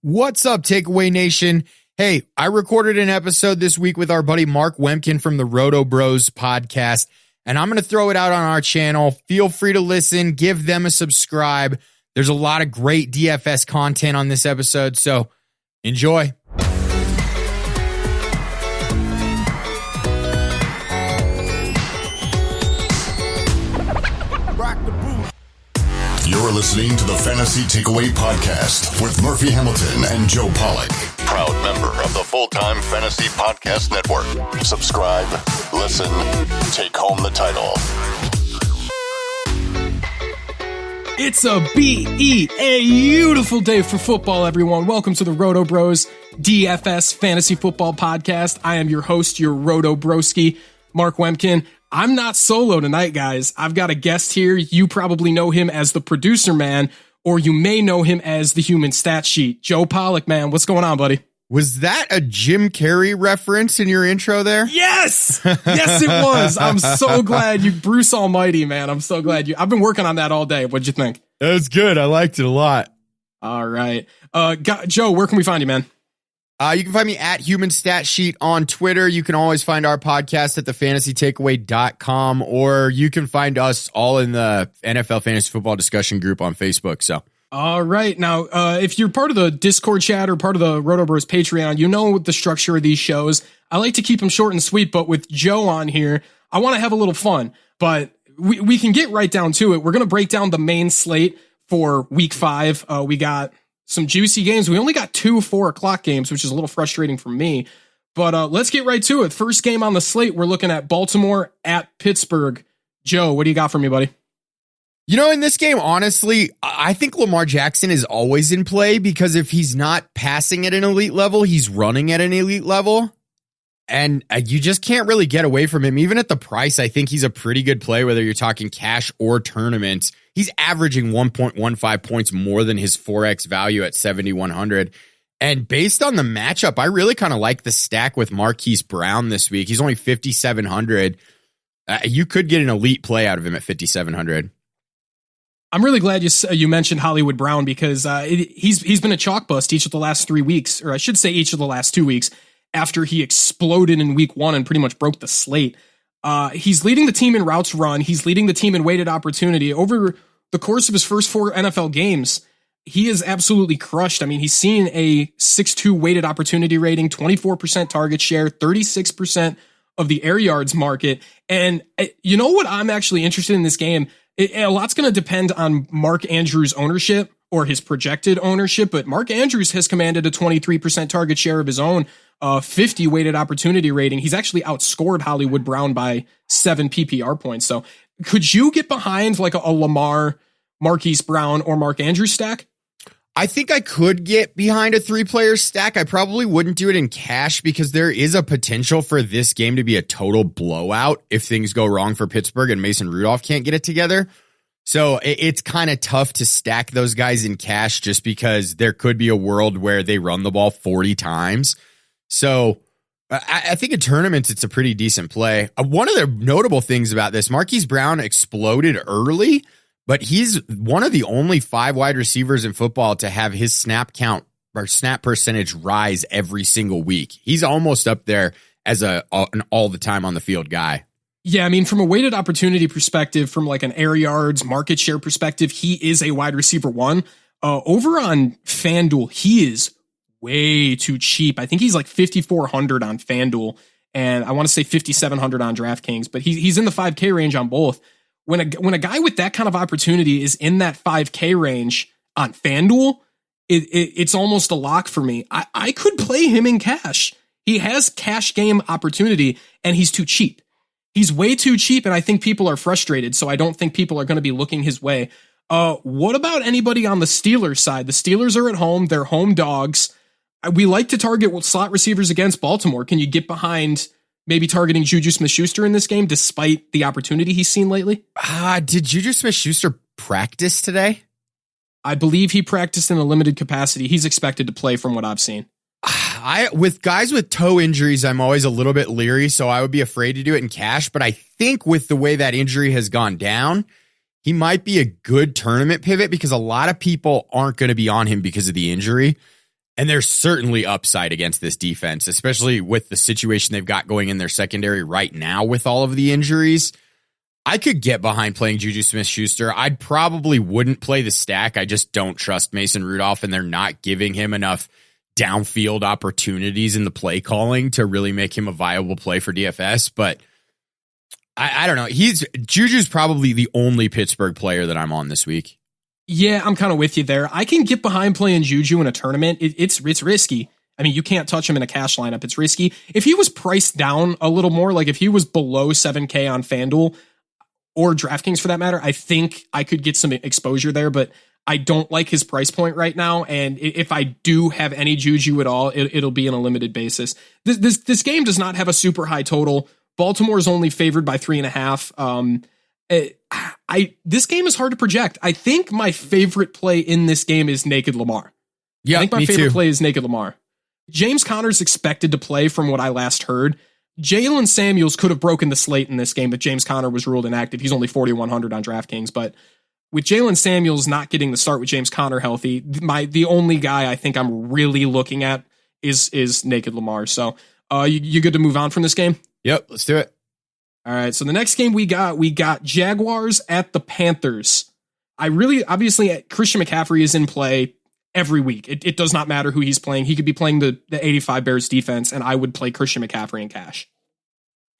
What's up, Takeaway Nation? Hey, I recorded an episode this week with our buddy Mark Wemkin from the RotoBros podcast, and I'm going to throw it out on our channel. Feel free to listen, give them a subscribe. There's a lot of great DFS content on this episode, so enjoy. You're listening to the Fantasy Takeaway Podcast with Murphy Hamilton and Joe Pollock. Proud member of the Full-Time Fantasy Podcast Network. Subscribe, listen, take home the title. It's a beautiful day for football, everyone. Welcome to the RotoBros DFS Fantasy Football Podcast. I am your host, your RotoBroski, Mark Wemkin. I'm not solo tonight, guys. I've got a guest here. You probably know him as the producer man, or you may know him as the human stat sheet. Joe Pollock, man. What's going on, buddy? Was that a Jim Carrey reference in your intro there? Yes! Yes, it was. I'm so glad you, Bruce Almighty, man. I'm so glad you, I've been working on that all day. What'd you think? That was good. I liked it a lot. All right. Joe, where can we find you, man? You can find me at Human Stat Sheet on Twitter. You can always find our podcast at thefantasytakeaway.com, or you can find us all in the NFL Fantasy Football discussion group on Facebook. So, all right. Now, if you're part of the Discord chat or part of the RotoBros Patreon, you know the structure of these shows. I like to keep them short and sweet, but with Joe on here, I want to have a little fun, but we can get right down to it. We're going to break down the main slate for week 5. We got some juicy games. We only got 2 4:00 games, which is a little frustrating for me. But let's get right to it. First game on the slate, we're looking at Baltimore at Pittsburgh. Joe, what do you got for me, buddy? You know, in this game, honestly, I think Lamar Jackson is always in play because if he's not passing at an elite level, he's running at an elite level. And you just can't really get away from him. Even at the price, I think he's a pretty good play, whether you're talking cash or tournaments. He's averaging 1.15 points more than his 4X value at 7,100. And based on the matchup, I really kind of like the stack with Marquise Brown this week. He's only 5,700. You could get an elite play out of him at 5,700. I'm really glad you mentioned Hollywood Brown because he's been a chalk bust each of the last 3 weeks, or I should say each of the last 2 weeks, after he exploded in week 1 and pretty much broke the slate. He's leading the team in routes run. He's leading the team in weighted opportunity. Over the course of his first 4 NFL games, he is absolutely crushed. I mean, he's seen a 6.2 weighted opportunity rating, 24% target share, 36% of the air yards market. And you know what I'm actually interested in this game? A lot's going to depend on Mark Andrews' ownership or his projected ownership, but Mark Andrews has commanded a 23% target share of his own, 50 weighted opportunity rating. He's actually outscored Hollywood Brown by 7 PPR points. So could you get behind like a Lamar, Marquise Brown, or Mark Andrews stack? I think I could get behind a 3-player stack. I probably wouldn't do it in cash because there is a potential for this game to be a total blowout if things go wrong for Pittsburgh and Mason Rudolph can't get it together. So it's kind of tough to stack those guys in cash just because there could be a world where they run the ball 40 times. So I think in tournaments, it's a pretty decent play. One of the notable things about this, Marquise Brown exploded early, but he's one of the only 5 wide receivers in football to have his snap count or snap percentage rise every single week. He's almost up there as an all the time on the field guy. Yeah, I mean, from a weighted opportunity perspective, from like an air yards market share perspective, he is a wide receiver 1. Over on FanDuel, he is way too cheap. I think he's like 5,400 on FanDuel, and I want to say 5,700 on DraftKings, but he's in the 5K range on both. When a guy with that kind of opportunity is in that 5K range on FanDuel, it's almost a lock for me. I could play him in cash. He has cash game opportunity, and he's too cheap. He's way too cheap, and I think people are frustrated, so I don't think people are going to be looking his way. What about anybody on the Steelers side? The Steelers are at home. They're home dogs. We like to target slot receivers against Baltimore. Can you get behind maybe targeting Juju Smith-Schuster in this game, despite the opportunity he's seen lately? Did Juju Smith-Schuster practice today? I believe he practiced in a limited capacity. He's expected to play from what I've seen. With guys with toe injuries, I'm always a little bit leery, so I would be afraid to do it in cash. But I think with the way that injury has gone down, he might be a good tournament pivot because a lot of people aren't going to be on him because of the injury. And there's certainly upside against this defense, especially with the situation they've got going in their secondary right now with all of the injuries. I could get behind playing Juju Smith-Schuster. I probably wouldn't play the stack. I just don't trust Mason Rudolph, and they're not giving him enough downfield opportunities in the play calling to really make him a viable play for DFS. But I don't know. Juju's probably the only Pittsburgh player that I'm on this week. Yeah, I'm kind of with you there. I can get behind playing Juju in a tournament. It's risky. I mean, you can't touch him in a cash lineup. It's risky. If he was priced down a little more, like if he was below 7K on FanDuel or DraftKings for that matter, I think I could get some exposure there, but I don't like his price point right now. And if I do have any Juju at all, it'll be on a limited basis. This game does not have a super high total. Baltimore is only favored by 3.5. This game is hard to project. I think my favorite play in this game is Naked Lamar. Yeah, I think my favorite play is Naked Lamar. James Conner's expected to play from what I last heard. Jalen Samuels could have broken the slate in this game, but James Conner was ruled inactive. He's only 4,100 on DraftKings, but with Jalen Samuels not getting the start with James Conner healthy, the only guy I think I'm really looking at is Naked Lamar. So you good to move on from this game? Yep, let's do it. All right, so the next game we got Jaguars at the Panthers. Obviously Christian McCaffrey is in play every week. It does not matter who he's playing. He could be playing the 85 Bears defense, and I would play Christian McCaffrey in cash.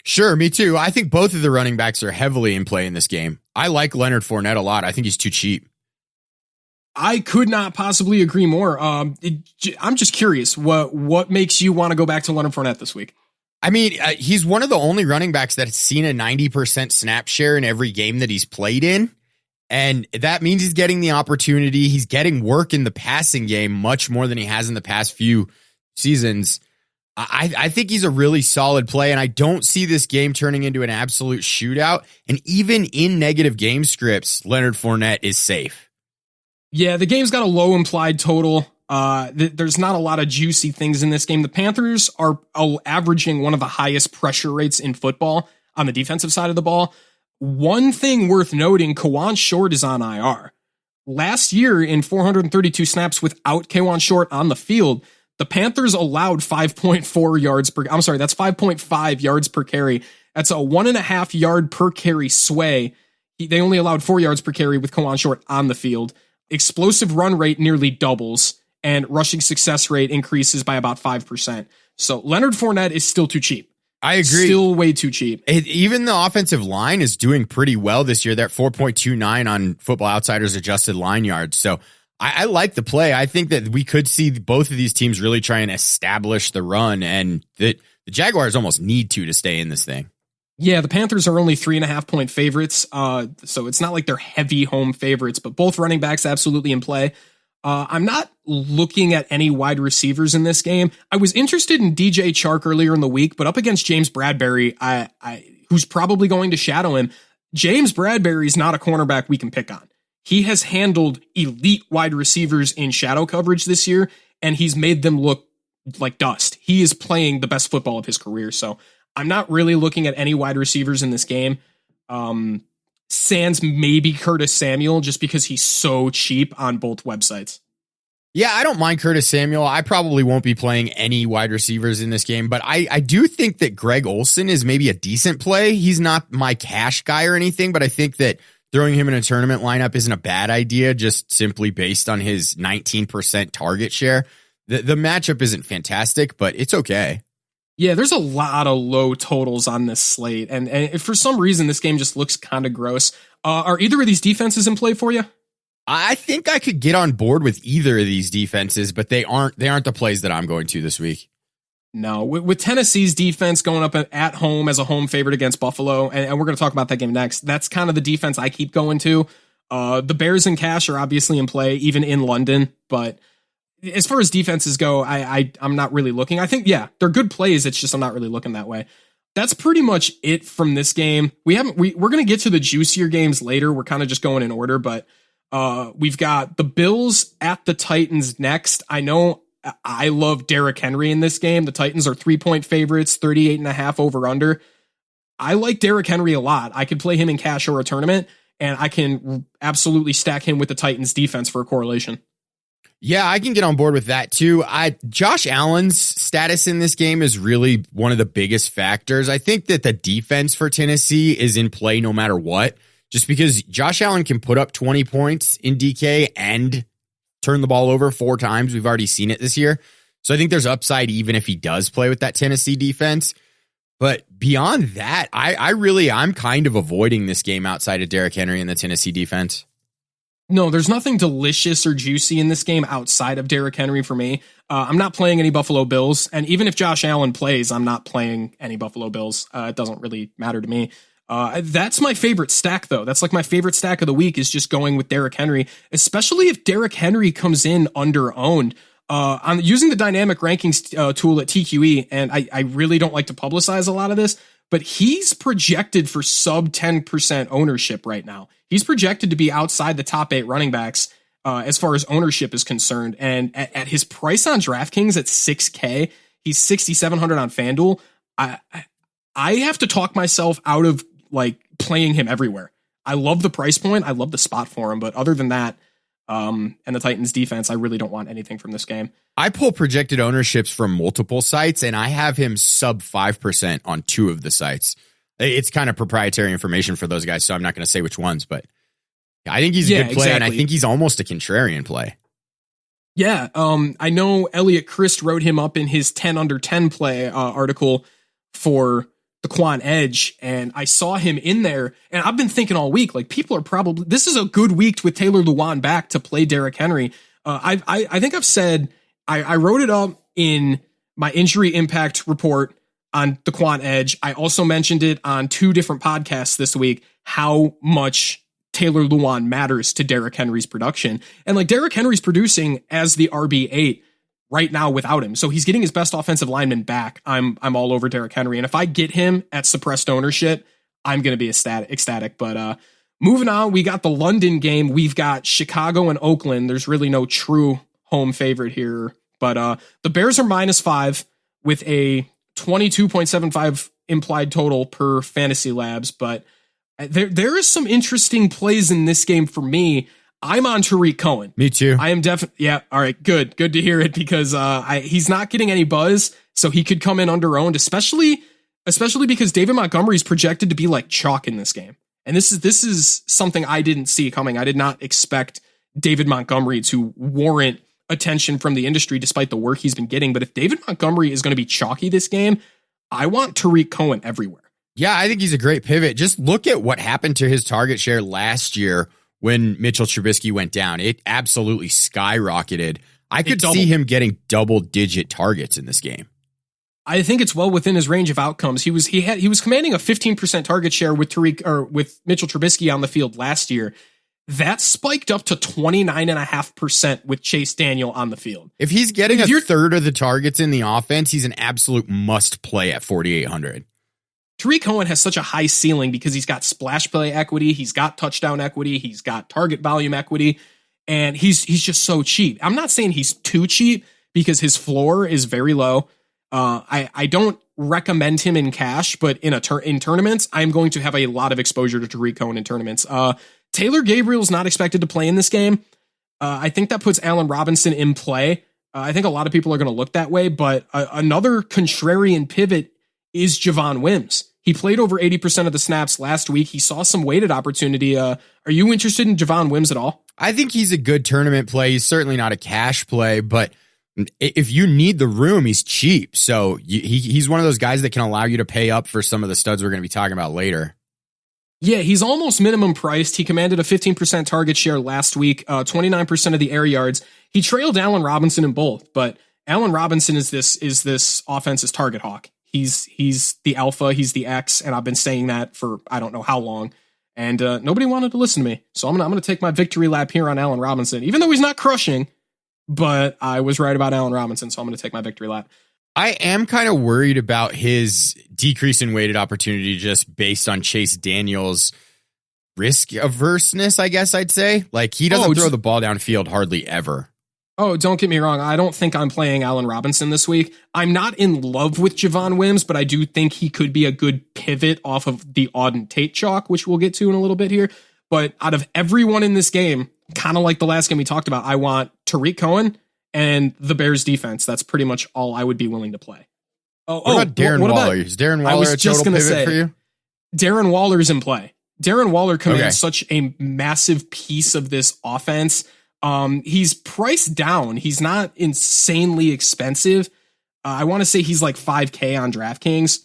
Sure, me too. I think both of the running backs are heavily in play in this game. I like Leonard Fournette a lot. I think he's too cheap. I could not possibly agree more. I'm just curious, what makes you want to go back to Leonard Fournette this week? I mean, he's one of the only running backs that's seen a 90% snap share in every game that he's played in. And that means he's getting the opportunity. He's getting work in the passing game much more than he has in the past few seasons. I think he's a really solid play, and I don't see this game turning into an absolute shootout. And even in negative game scripts, Leonard Fournette is safe. Yeah, the game's got a low implied total. There's not a lot of juicy things in this game. The Panthers are averaging one of the highest pressure rates in football on the defensive side of the ball. One thing worth noting, Kawan Short is on IR. Last year, in 432 snaps without Kawan Short on the field, the Panthers allowed 5.4 yards per. I'm sorry, that's 5.5 yards per carry. That's a 1.5 yard per carry sway. They only allowed 4 yards per carry with Kawan Short on the field. Explosive run rate nearly doubles, and rushing success rate increases by about 5%. So Leonard Fournette is still too cheap. I agree. Still way too cheap. Even the offensive line is doing pretty well this year. They're at 4.29 on Football Outsiders adjusted line yards. So I like the play. I think that we could see both of these teams really try and establish the run, and the Jaguars almost need to stay in this thing. Yeah, the Panthers are only 3.5 point favorites. So it's not like they're heavy home favorites, but both running backs absolutely in play. I'm not looking at any wide receivers in this game. I was interested in DJ Chark earlier in the week, but up against James Bradbury, who's probably going to shadow him. James Bradbury is not a cornerback we can pick on. He has handled elite wide receivers in shadow coverage this year, and he's made them look like dust. He is playing the best football of his career. So I'm not really looking at any wide receivers in this game. Sans maybe Curtis Samuel, just because he's so cheap on both websites. Yeah, I don't mind Curtis Samuel. I probably won't be playing any wide receivers in this game, but I do think that Greg Olsen is maybe a decent play. He's not my cash guy or anything, but I think that throwing him in a tournament lineup isn't a bad idea, just simply based on his 19% target share. The matchup isn't fantastic, but it's okay. Yeah, there's a lot of low totals on this slate, and for some reason, this game just looks kind of gross. Are either of these defenses in play for you? I think I could get on board with either of these defenses, but they aren't the plays that I'm going to this week. No, with Tennessee's defense going up at home as a home favorite against Buffalo, and we're going to talk about that game next. That's kind of the defense I keep going to. The Bears and cash are obviously in play, even in London, but as far as defenses go, I'm not really looking. I think, yeah, they're good plays. It's just I'm not really looking that way. That's pretty much it from this game. We're going to get to the juicier games later. We're kind of just going in order, but we've got the Bills at the Titans next. I know I love Derrick Henry in this game. The Titans are 3-point favorites, 38.5 over under. I like Derrick Henry a lot. I could play him in cash or a tournament, and I can absolutely stack him with the Titans defense for a correlation. Yeah, I can get on board with that too. Josh Allen's status in this game is really one of the biggest factors. I think that the defense for Tennessee is in play no matter what, just because Josh Allen can put up 20 points in DK and turn the ball over 4 times. We've already seen it this year. So I think there's upside even if he does play with that Tennessee defense. But beyond that, I'm kind of avoiding this game outside of Derrick Henry and the Tennessee defense. No, there's nothing delicious or juicy in this game outside of Derrick Henry for me. I'm not playing any Buffalo Bills. And even if Josh Allen plays, I'm not playing any Buffalo Bills. It doesn't really matter to me. That's my favorite stack, though. That's like my favorite stack of the week is just going with Derrick Henry, especially if Derrick Henry comes in under-owned. I'm using the dynamic rankings tool at TQE, and I really don't like to publicize a lot of this, but he's projected for sub 10% ownership right now. He's projected to be outside the top 8 running backs as far as ownership is concerned. And at his price on DraftKings at $6K, he's 6,700 on FanDuel. I have to talk myself out of like playing him everywhere. I love the price point. I love the spot for him. But other than that, and the Titans defense, I really don't want anything from this game. I pull projected ownerships from multiple sites, and I have him sub 5% on 2 of the sites. It's kind of proprietary information for those guys, so I'm not going to say which ones, but I think he's a good play, exactly. And I think he's almost a contrarian play. Yeah, I know Elliot Christ wrote him up in his 10 under 10 play article for the Quan Edge, and I saw him in there, and I've been thinking all week, like people are probably, this is a good week with Taylor Lewan back to play Derrick Henry. I think I've said, I wrote it up in my injury impact report on the Quan Edge. I also mentioned it on 2 different podcasts this week, how much Taylor Lewan matters to Derrick Henry's production. And like Derrick Henry's producing as the RB8 right now without him. So he's getting his best offensive lineman back. I'm all over Derrick Henry. And if I get him at suppressed ownership, I'm going to be ecstatic. But moving on, we got the London game. We've got Chicago and Oakland. There's really no true home favorite here. But the Bears are -5 with a 22.75 implied total per Fantasy Labs. But there is some interesting plays in this game for me. I'm on Tariq Cohen. Me too. I am definitely. Yeah. All right. Good to hear it because he's not getting any buzz, so he could come in under-owned, especially because David Montgomery is projected to be like chalk in this game. And this is something I didn't see coming. I did not expect David Montgomery to warrant attention from the industry despite the work he's been getting. But if David Montgomery is going to be chalky this game, I want Tariq Cohen everywhere. Yeah, I think he's a great pivot. Just look at what happened to his target share last year when Mitchell Trubisky went down. It absolutely skyrocketed. I could see him getting double-digit targets in this game. I think it's well within his range of outcomes. He was commanding a 15% target share with Mitchell Trubisky on the field last year. That spiked up to 29.5% with Chase Daniel on the field. If he's getting a third of the targets in the offense, he's an absolute must play at 4,800. Tariq Cohen has such a high ceiling because he's got splash play equity, he's got touchdown equity, he's got target volume equity, and he's just so cheap. I'm not saying he's too cheap because his floor is very low. I don't recommend him in cash, but in tournaments, I'm going to have a lot of exposure to Tariq Cohen in tournaments. Taylor Gabriel's not expected to play in this game. I think that puts Allen Robinson in play. I think a lot of people are going to look that way, but another contrarian pivot is Javon Wims. He played over 80% of the snaps last week. He saw some weighted opportunity. Are you interested in Javon Wims at all? I think he's a good tournament play. He's certainly not a cash play, but if you need the room, he's cheap. So he's one of those guys that can allow you to pay up for some of the studs we're going to be talking about later. Yeah, he's almost minimum priced. He commanded a 15% target share last week, 29% of the air yards. He trailed Allen Robinson in both, but Allen Robinson is this offense's target hawk. He's the alpha, he's the X, and I've been saying that for I don't know how long, and nobody wanted to listen to me. So I'm gonna take my victory lap here on Allen Robinson, even though he's not crushing, but I was right about Allen Robinson, so I'm gonna take my victory lap. I am kind of worried about his decrease in weighted opportunity just based on Chase Daniel's risk averseness, I guess I'd say. Like, he doesn't throw the ball downfield hardly ever. Oh, don't get me wrong. I don't think I'm playing Allen Robinson this week. I'm not in love with Javon Wims, but I do think he could be a good pivot off of the Auden Tate chalk, which we'll get to in a little bit here. But out of everyone in this game, kind of like the last game we talked about, I want Tariq Cohen and the Bears defense. That's pretty much all I would be willing to play. What about Darren Waller? Is Darren Waller a total pivot for you? Darren Waller's in play. Darren Waller commands such a massive piece of this offense. He's priced down. He's not insanely expensive. I want to say he's like 5K on DraftKings,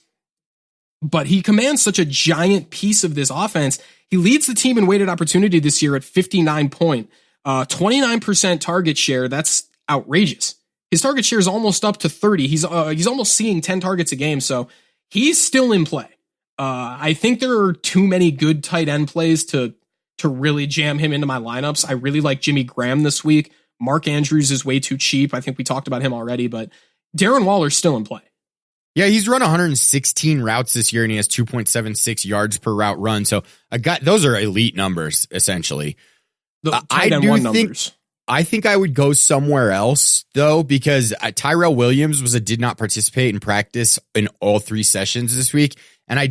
but he commands such a giant piece of this offense. He leads the team in weighted opportunity this year at 59 point, 29% target share. That's outrageous. His target share is almost up to 30. He's almost seeing 10 targets a game. So he's still in play. I think there are too many good tight end plays to really jam him into my lineups. I really like Jimmy Graham this week. Mark Andrews is way too cheap. I think we talked about him already, but Darren Waller's still in play. Yeah, he's run 116 routes this year, and he has 2.76 yards per route run. So those are elite numbers, essentially. I think I would go somewhere else, though, because Tyrell Williams did not participate in practice in all 3 sessions this week. And I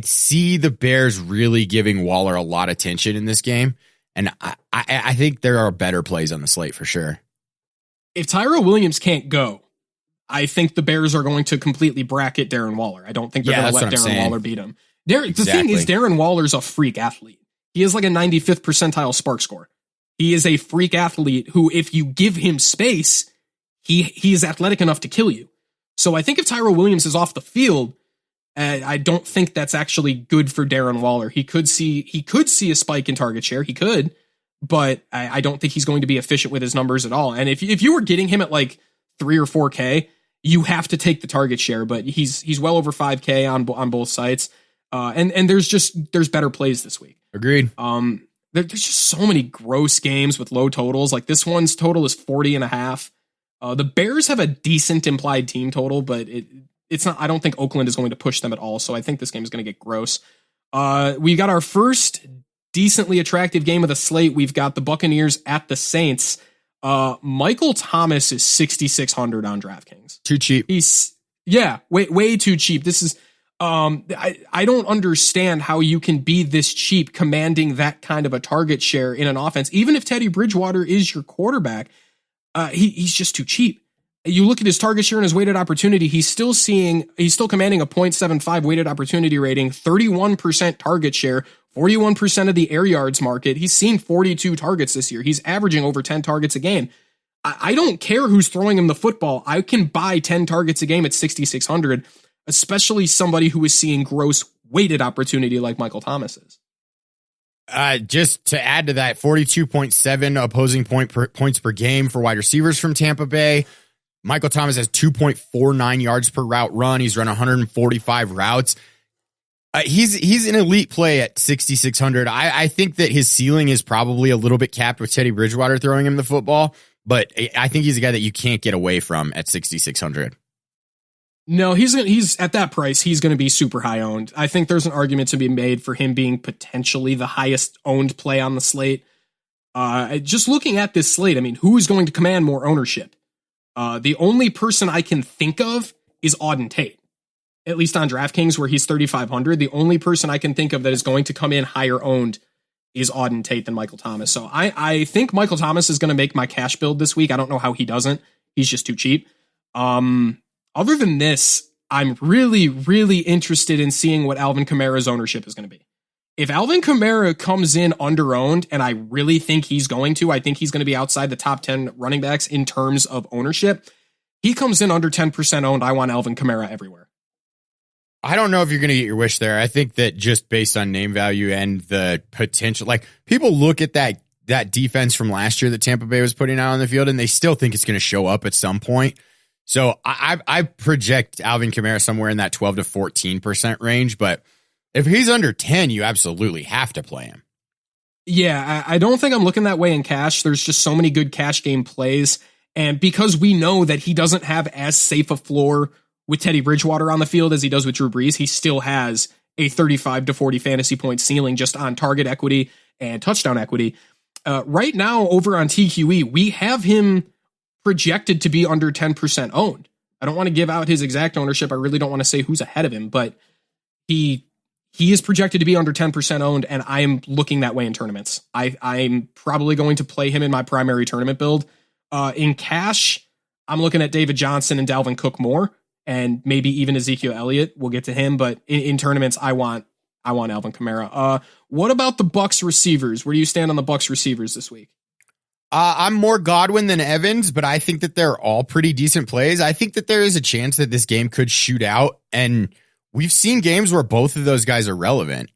see the Bears really giving Waller a lot of attention in this game. And I think there are better plays on the slate for sure. If Tyrell Williams can't go, I think the Bears are going to completely bracket Darren Waller. I don't think they're going to let Darren Waller beat him. The thing is, Darren Waller's a freak athlete. He has like a 95th percentile SPARQ score. He is a freak athlete who, if you give him space, he is athletic enough to kill you. So I think if Tyrell Williams is off the field, I don't think that's actually good for Darren Waller. He could see a spike in target share. He could, but I don't think he's going to be efficient with his numbers at all. And if you were getting him at like 3 or 4K, you have to take the target share, but he's well over 5K on both sites. And there's better plays this week. Agreed. There's just so many gross games with low totals. Like this one's total is 40.5. The Bears have a decent implied team total, but it's not. I don't think Oakland is going to push them at all. So I think this game is going to get gross. We got our first decently attractive game of the slate. We've got the Buccaneers at the Saints. Michael Thomas is 6,600 on DraftKings. Too cheap. He's way too cheap. This is I don't understand how you can be this cheap commanding that kind of a target share in an offense. Even if Teddy Bridgewater is your quarterback, he's just too cheap. You look at his target share and his weighted opportunity, he's still commanding a 0.75 weighted opportunity rating, 31% target share, 41% of the air yards market. He's seen 42 targets this year. He's averaging over 10 targets a game. I don't care who's throwing him the football. I can buy 10 targets a game at 6,600, especially somebody who is seeing gross weighted opportunity like Michael Thomas is. Just to add to that, 42.7 opposing points per game for wide receivers from Tampa Bay. Michael Thomas has 2.49 yards per route run. He's run 145 routes. He's an elite play at 6,600. I think that his ceiling is probably a little bit capped with Teddy Bridgewater throwing him the football, but I think he's a guy that you can't get away from at 6,600. No, he's at that price. He's going to be super high owned. I think there's an argument to be made for him being potentially the highest owned play on the slate. Just looking at this slate, I mean, who is going to command more ownership? The only person I can think of is Auden Tate, at least on DraftKings where he's 3,500. The only person I can think of that is going to come in higher owned is Auden Tate than Michael Thomas. So I think Michael Thomas is going to make my cash build this week. I don't know how he doesn't. He's just too cheap. Other than this, I'm really, really interested in seeing what Alvin Kamara's ownership is going to be. If Alvin Kamara comes in under-owned, and I really think he's going to, I think he's going to be outside the top 10 running backs in terms of ownership. He comes in under 10% owned. I want Alvin Kamara everywhere. I don't know if you're going to get your wish there. I think that just based on name value and the potential, like people look at that defense from last year that Tampa Bay was putting out on the field, and they still think it's going to show up at some point. So I project Alvin Kamara somewhere in that 12 to 14% range, but if he's under 10, you absolutely have to play him. Yeah, I don't think I'm looking that way in cash. There's just so many good cash game plays. And because we know that he doesn't have as safe a floor with Teddy Bridgewater on the field as he does with Drew Brees, he still has a 35 to 40 fantasy point ceiling just on target equity and touchdown equity. Right now, over on TQE, we have him projected to be under 10% owned. I don't want to give out his exact ownership. I really don't want to say who's ahead of him, but he he is projected to be under 10% owned, and I am looking that way in tournaments. I'm probably going to play him in my primary tournament build. In cash, I'm looking at David Johnson and Dalvin Cook more, and maybe even Ezekiel Elliott. We'll get to him, but in tournaments, I want Alvin Kamara. What about the Bucks receivers? Where do you stand on the Bucks receivers this week? I'm more Godwin than Evans, but I think that they're all pretty decent plays. I think that there is a chance that this game could shoot out, and we've seen games where both of those guys are relevant.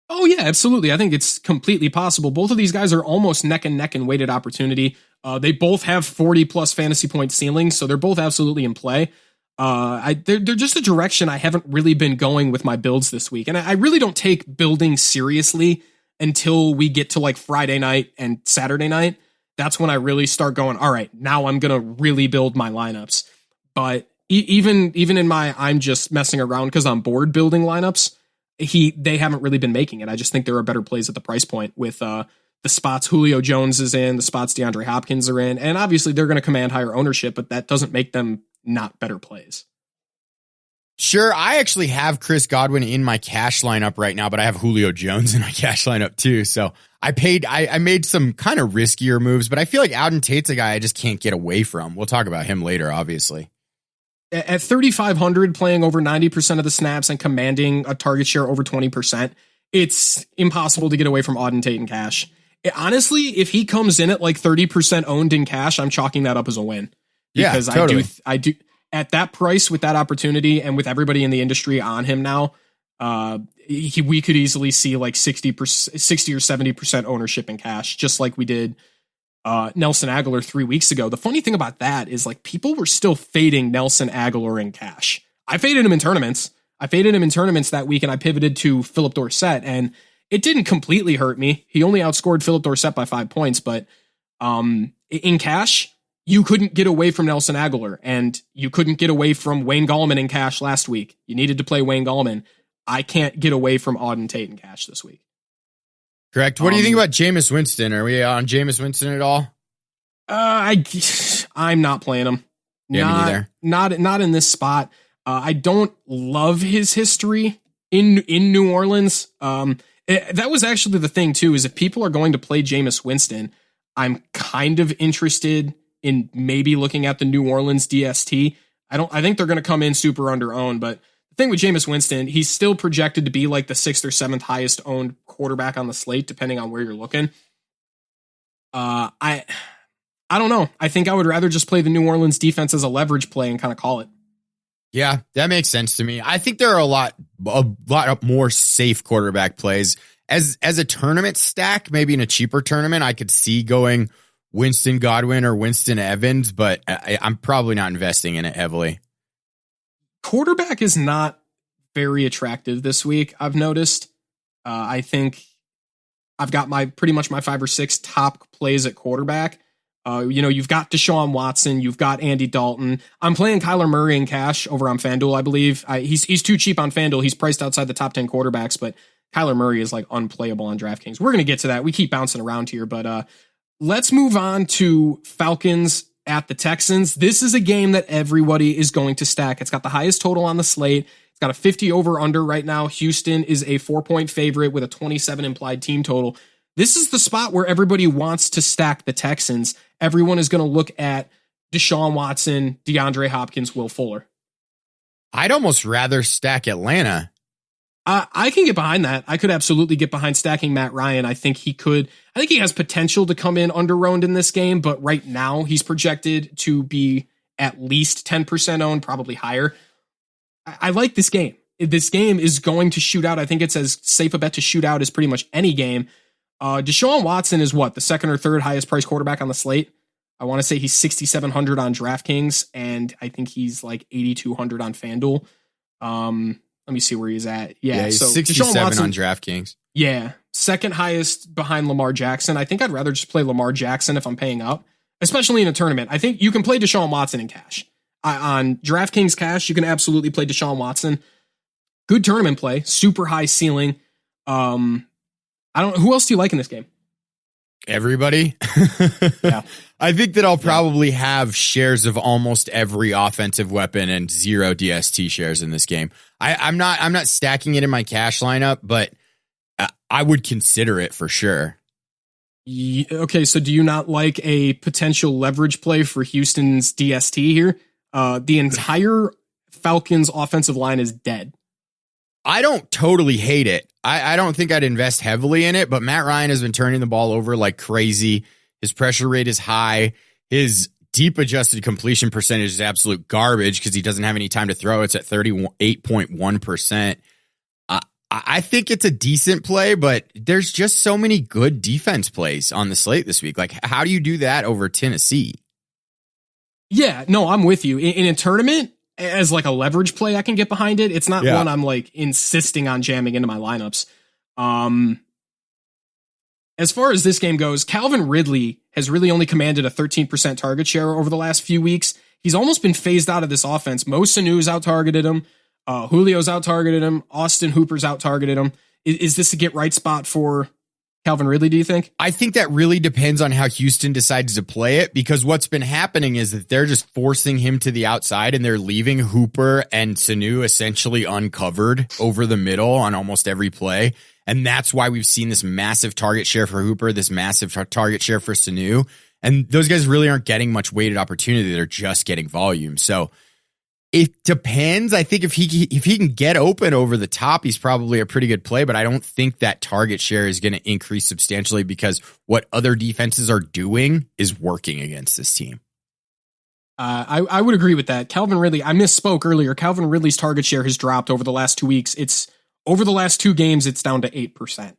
Oh, yeah, absolutely. I think it's completely possible. Both of these guys are almost neck and neck in weighted opportunity. They both have 40-plus fantasy point ceilings, so they're both absolutely in play. They're just a direction I haven't really been going with my builds this week. And I really don't take building seriously until we get to like Friday night and Saturday night. That's when I really start going, all right, now I'm going to really build my lineups. But even in my, I'm just messing around because I'm bored building lineups, they haven't really been making it. I just think there are better plays at the price point with the spots Julio Jones is in, the spots DeAndre Hopkins are in, and obviously they're going to command higher ownership, but that doesn't make them not better plays. Sure, I actually have Chris Godwin in my cash lineup right now, but I have Julio Jones in my cash lineup too. So I made some kind of riskier moves, but I feel like Auden Tate's a guy I just can't get away from. We'll talk about him later, obviously. At 3,500, playing over 90% of the snaps and commanding a target share over 20%, it's impossible to get away from Auden Tate in cash. Honestly, if he comes in at like 30% owned in cash, I'm chalking that up as a win. Because yeah, totally. I do at that price with that opportunity and with everybody in the industry on him now, we could easily see like 60 or 70% ownership in cash, just like we did Nelson Aguilar 3 weeks ago. The funny thing about that is like people were still fading Nelson Aguilar in cash. I faded him in tournaments. That week, and I pivoted to Philip Dorsett, and it didn't completely hurt me. He only outscored Philip Dorsett by 5 points, but in cash, you couldn't get away from Nelson Aguilar, and you couldn't get away from Wayne Gallman in cash last week. You needed to play Wayne Gallman. I can't get away from Auden Tate in cash this week. Correct. What do you think about Jameis Winston? Are we on Jameis Winston at all? I'm not playing him. Yeah, me neither. Not in this spot. I don't love his history in New Orleans. That was actually the thing too, is if people are going to play Jameis Winston, I'm kind of interested in maybe looking at the New Orleans DST. I think they're going to come in super under owned, but the thing with Jameis Winston, he's still projected to be like the 6th or 7th highest owned quarterback on the slate, depending on where you're looking. I don't know. I think I would rather just play the New Orleans defense as a leverage play and kind of call it. Yeah, that makes sense to me. I think there are a lot more safe quarterback plays. As a tournament stack, maybe in a cheaper tournament, I could see going Winston Godwin or Winston Evans, but I'm probably not investing in it heavily. Quarterback is not very attractive this week, I've noticed. I think I've got pretty much my 5 or 6 top plays at quarterback. You've got Deshaun Watson, you've got Andy Dalton. I'm playing Kyler Murray in cash over on FanDuel, I believe. He's too cheap on FanDuel. He's priced outside the top 10 quarterbacks, but Kyler Murray is like unplayable on DraftKings. We're going to get to that. We keep bouncing around here, but let's move on to Falcons at the Texans. This is a game that everybody is going to stack. It's got the highest total on the slate. It's got a 50 over under right now. Houston is a 4-point favorite with a 27 implied team total. This is the spot where everybody wants to stack the Texans. Everyone is going to look at Deshaun Watson, DeAndre Hopkins, Will Fuller. I'd almost rather stack Atlanta. I can get behind that. I could absolutely get behind stacking Matt Ryan. I think he has potential to come in under-owned in this game, but right now he's projected to be at least 10% owned, probably higher. I like this game. This game is going to shoot out. I think it's as safe a bet to shoot out as pretty much any game. Deshaun Watson is the 2nd or 3rd highest priced quarterback on the slate. I want to say he's 6,700 on DraftKings, and I think he's like 8,200 on FanDuel. Let me see where he's at. Yeah, he's so 67 Deshaun Watson, on DraftKings. Yeah, 2nd highest behind Lamar Jackson. I think I'd rather just play Lamar Jackson if I'm paying up, especially in a tournament. I think you can play Deshaun Watson in cash. On DraftKings cash, you can absolutely play Deshaun Watson. Good tournament play, super high ceiling. Who else do you like in this game? Everybody. Yeah. I think that I'll probably have shares of almost every offensive weapon and 0 DST shares in this game. I'm not stacking it in my cash lineup, but I would consider it for sure. Okay, so do you not like a potential leverage play for Houston's DST here? The entire Falcons offensive line is dead. I don't totally hate it. I don't think I'd invest heavily in it, but Matt Ryan has been turning the ball over like crazy. His pressure rate is high. His deep adjusted completion percentage is absolute garbage because he doesn't have any time to throw. It's at 38.1%. I think it's a decent play, but there's just so many good defense plays on the slate this week. Like, how do you do that over Tennessee? Yeah, no, I'm with you. In a tournament, as like a leverage play, I can get behind it. It's not one I'm like insisting on jamming into my lineups. As far as this game goes, Calvin Ridley has really only commanded a 13% target share over the last few weeks. He's almost been phased out of this offense. Mo Sanu's out-targeted him. Julio's out-targeted him. Austin Hooper's out-targeted him. Is this a get-right spot for Calvin Ridley, do you think? I think that really depends on how Houston decides to play it, because what's been happening is that they're just forcing him to the outside and they're leaving Hooper and Sanu essentially uncovered over the middle on almost every play. And that's why we've seen this massive target share for Hooper, this massive target share for Sanu. And those guys really aren't getting much weighted opportunity. They're just getting volume. So it depends. I think if he can get open over the top, he's probably a pretty good play, but I don't think that target share is going to increase substantially because what other defenses are doing is working against this team. I would agree with that. Calvin Ridley, I misspoke earlier. Calvin Ridley's target share has dropped over the last 2 weeks. It's over the last 2 games, it's down to 8%.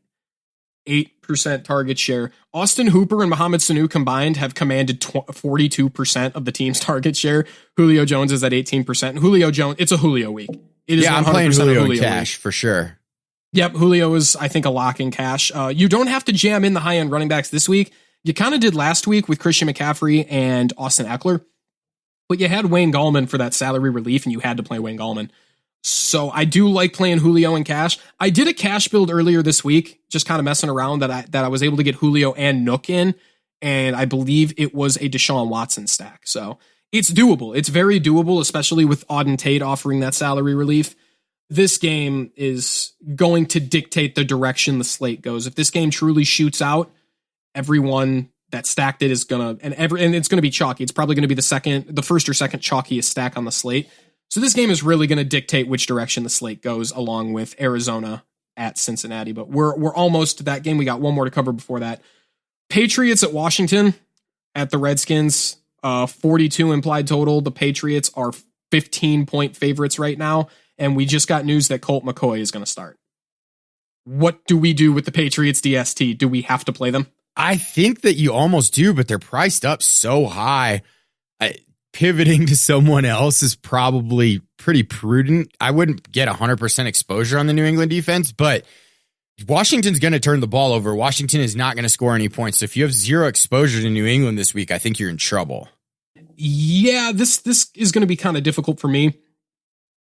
8% target share. Austin Hooper and Mohamed Sanu combined have commanded 42% of the team's target share. Julio Jones is at 18%. Julio Jones, it's a Julio week. It is I'm playing Julio in cash week. For sure. Yep, Julio is, I think, a lock in cash. You don't have to jam in the high-end running backs this week. You kind of did last week with Christian McCaffrey and Austin Eckler, but you had Wayne Gallman for that salary relief, and you had to play Wayne Gallman. So I do like playing Julio in cash. I did a cash build earlier this week, just kind of messing around that I was able to get Julio and Nook in, and I believe it was a Deshaun Watson stack. So it's doable. It's very doable, especially with Auden Tate offering that salary relief. This game is going to dictate the direction the slate goes. If this game truly shoots out, everyone that stacked it is gonna and it's gonna be chalky. It's probably gonna be the first or second chalkiest stack on the slate. So this game is really going to dictate which direction the slate goes, along with Arizona at Cincinnati. But we're almost to that game. We got one more to cover before that. Patriots at Washington at the Redskins, 42 implied total. The Patriots are 15-point favorites right now, and we just got news that Colt McCoy is going to start. What do we do with the Patriots DST? Do we have to play them? I think that you almost do, but they're priced up so high. Pivoting to someone else is probably pretty prudent. I wouldn't get 100% exposure on the New England defense, but Washington's going to turn the ball over. Washington is not going to score any points. So if you have 0 exposure to New England this week, I think you're in trouble. Yeah, this is going to be kind of difficult for me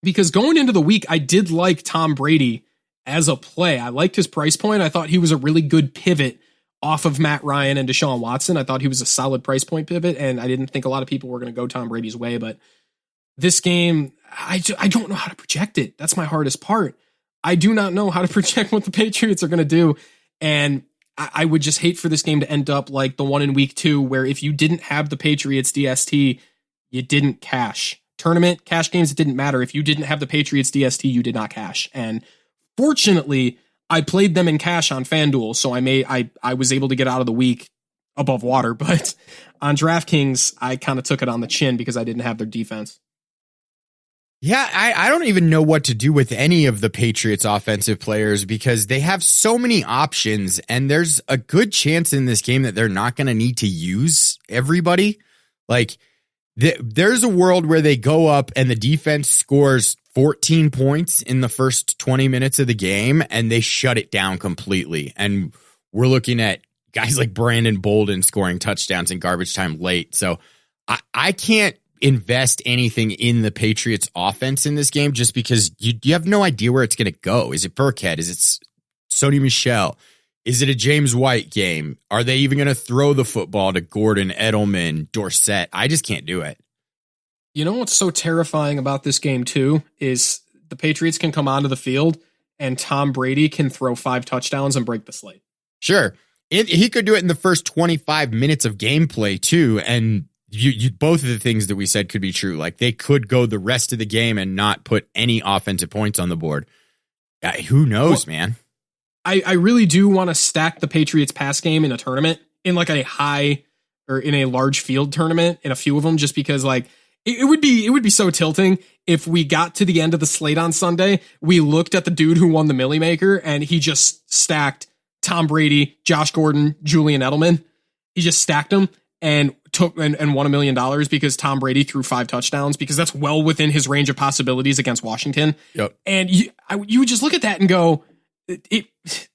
because going into the week, I did like Tom Brady as a play. I liked his price point. I thought he was a really good pivot off of Matt Ryan and Deshaun Watson. I thought he was a solid price point pivot, and I didn't think a lot of people were going to go Tom Brady's way. But this game, I don't know how to project it. That's my hardest part. I do not know how to project what the Patriots are going to do. And I would just hate for this game to end up like the one in week 2, where if you didn't have the Patriots DST, you didn't cash. Tournament, cash games, it didn't matter. If you didn't have the Patriots DST, you did not cash. And fortunately, I played them in cash on FanDuel, so I was able to get out of the week above water. But on DraftKings, I kind of took it on the chin because I didn't have their defense. Yeah, I don't even know what to do with any of the Patriots offensive players because they have so many options, and there's a good chance in this game that they're not going to need to use everybody. Like, there's a world where they go up and the defense scores 14 points in the first 20 minutes of the game, and they shut it down completely. And we're looking at guys like Brandon Bolden scoring touchdowns in garbage time late. So I can't invest anything in the Patriots offense in this game just because you have no idea where it's going to go. Is it Burkhead? Is it Sony Michel? Is it a James White game? Are they even going to throw the football to Gordon, Edelman, Dorsett? I just can't do it. You know what's so terrifying about this game, too, is the Patriots can come onto the field and Tom Brady can throw 5 touchdowns and break the slate. Sure. He could do it in the first 25 minutes of gameplay, too. And you both of the things that we said could be true. Like, they could go the rest of the game and not put any offensive points on the board. Who knows, man? I really do want to stack the Patriots pass game in a tournament, in like a high or in a large field tournament, in a few of them, just because like it would be so tilting if we got to the end of the slate on Sunday, we looked at the dude who won the Millie Maker and he just stacked Tom Brady, Josh Gordon, Julian Edelman. He just stacked them and took and won $1 million because Tom Brady threw 5 touchdowns, because that's well within his range of possibilities against Washington. Yep. And you would just look at that and go,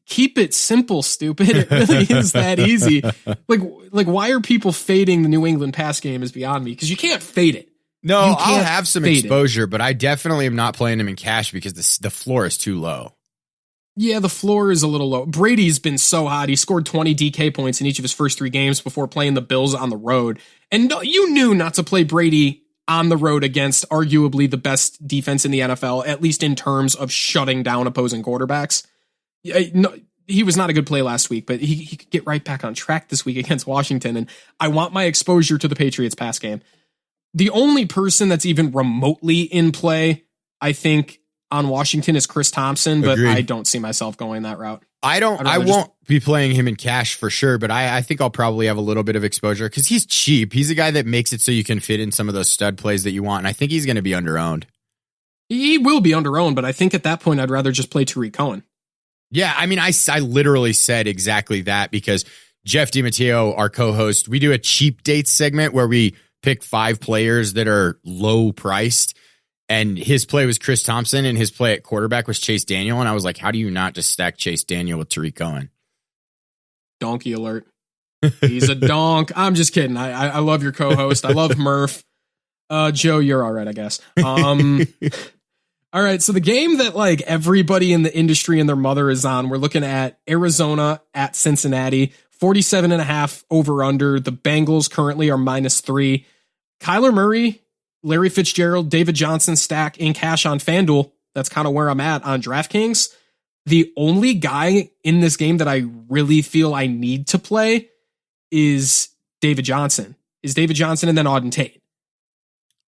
keep it simple, stupid. It really is that easy. Like why are people fading the New England pass game is beyond me, because you can't fade it. No, I'll have some exposure, but I definitely am not playing him in cash because the floor is too low. Yeah, the floor is a little low. Brady's been so hot. He scored 20 DK points in each of his first 3 games before playing the Bills on the road. And no, you knew not to play Brady on the road against arguably the best defense in the NFL, at least in terms of shutting down opposing quarterbacks. No, he was not a good play last week, but he could get right back on track this week against Washington. And I want my exposure to the Patriots pass game. The only person that's even remotely in play, I think, on Washington is Chris Thompson, but Agreed. I don't see myself going that route. I won't be playing him in cash for sure, but I think I'll probably have a little bit of exposure because he's cheap. He's a guy that makes it so you can fit in some of those stud plays that you want, and I think he's going to be under-owned. He will be under-owned, but I think at that point I'd rather just play Tariq Cohen. Yeah, I mean, I literally said exactly that because Jeff DiMatteo, our co-host, we do a cheap dates segment where we pick 5 players that are low priced. And his play was Chris Thompson, and his play at quarterback was Chase Daniel. And I was like, how do you not just stack Chase Daniel with Tariq Cohen? Donkey alert. He's a donk. I'm just kidding. I love your co-host. I love Murph. Joe, you're all right, I guess. All right, so the game that like everybody in the industry and their mother is on, we're looking at Arizona at Cincinnati, 47.5 over under. The Bengals currently are -3. Kyler Murray, Larry Fitzgerald, David Johnson stack in cash on FanDuel. That's kind of where I'm at on DraftKings. The only guy in this game that I really feel I need to play is David Johnson. And then Auden Tate.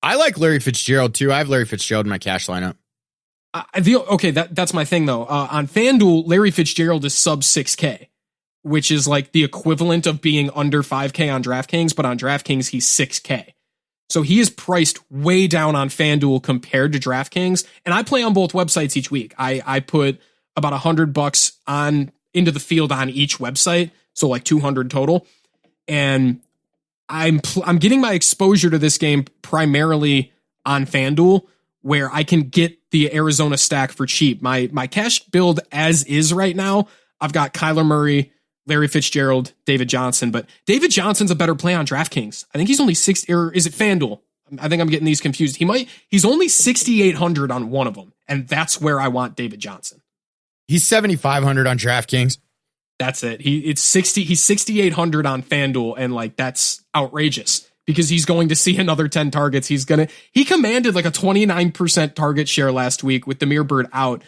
I like Larry Fitzgerald too. I have Larry Fitzgerald in my cash lineup. That's my thing though. On FanDuel, Larry Fitzgerald is sub 6K, which is like the equivalent of being under 5K on DraftKings, but on DraftKings, he's 6K. So he is priced way down on FanDuel compared to DraftKings. And I play on both websites each week. I put about $100 on into the field on each website. So like 200 total. And I'm getting my exposure to this game primarily on FanDuel, where I can get the Arizona stack for cheap. My cash build as is right now, I've got Kyler Murray, Larry Fitzgerald, David Johnson, but David Johnson's a better play on DraftKings. I think he's only 6, or is it FanDuel? I think I'm getting these confused. He's only 6,800 on one of them, and that's where I want David Johnson. He's 7,500 on DraftKings. That's it. He's 6,800 on FanDuel, and like that's outrageous because he's going to see another 10 targets. He commanded like a 29% target share last week with Damiere Byrd out.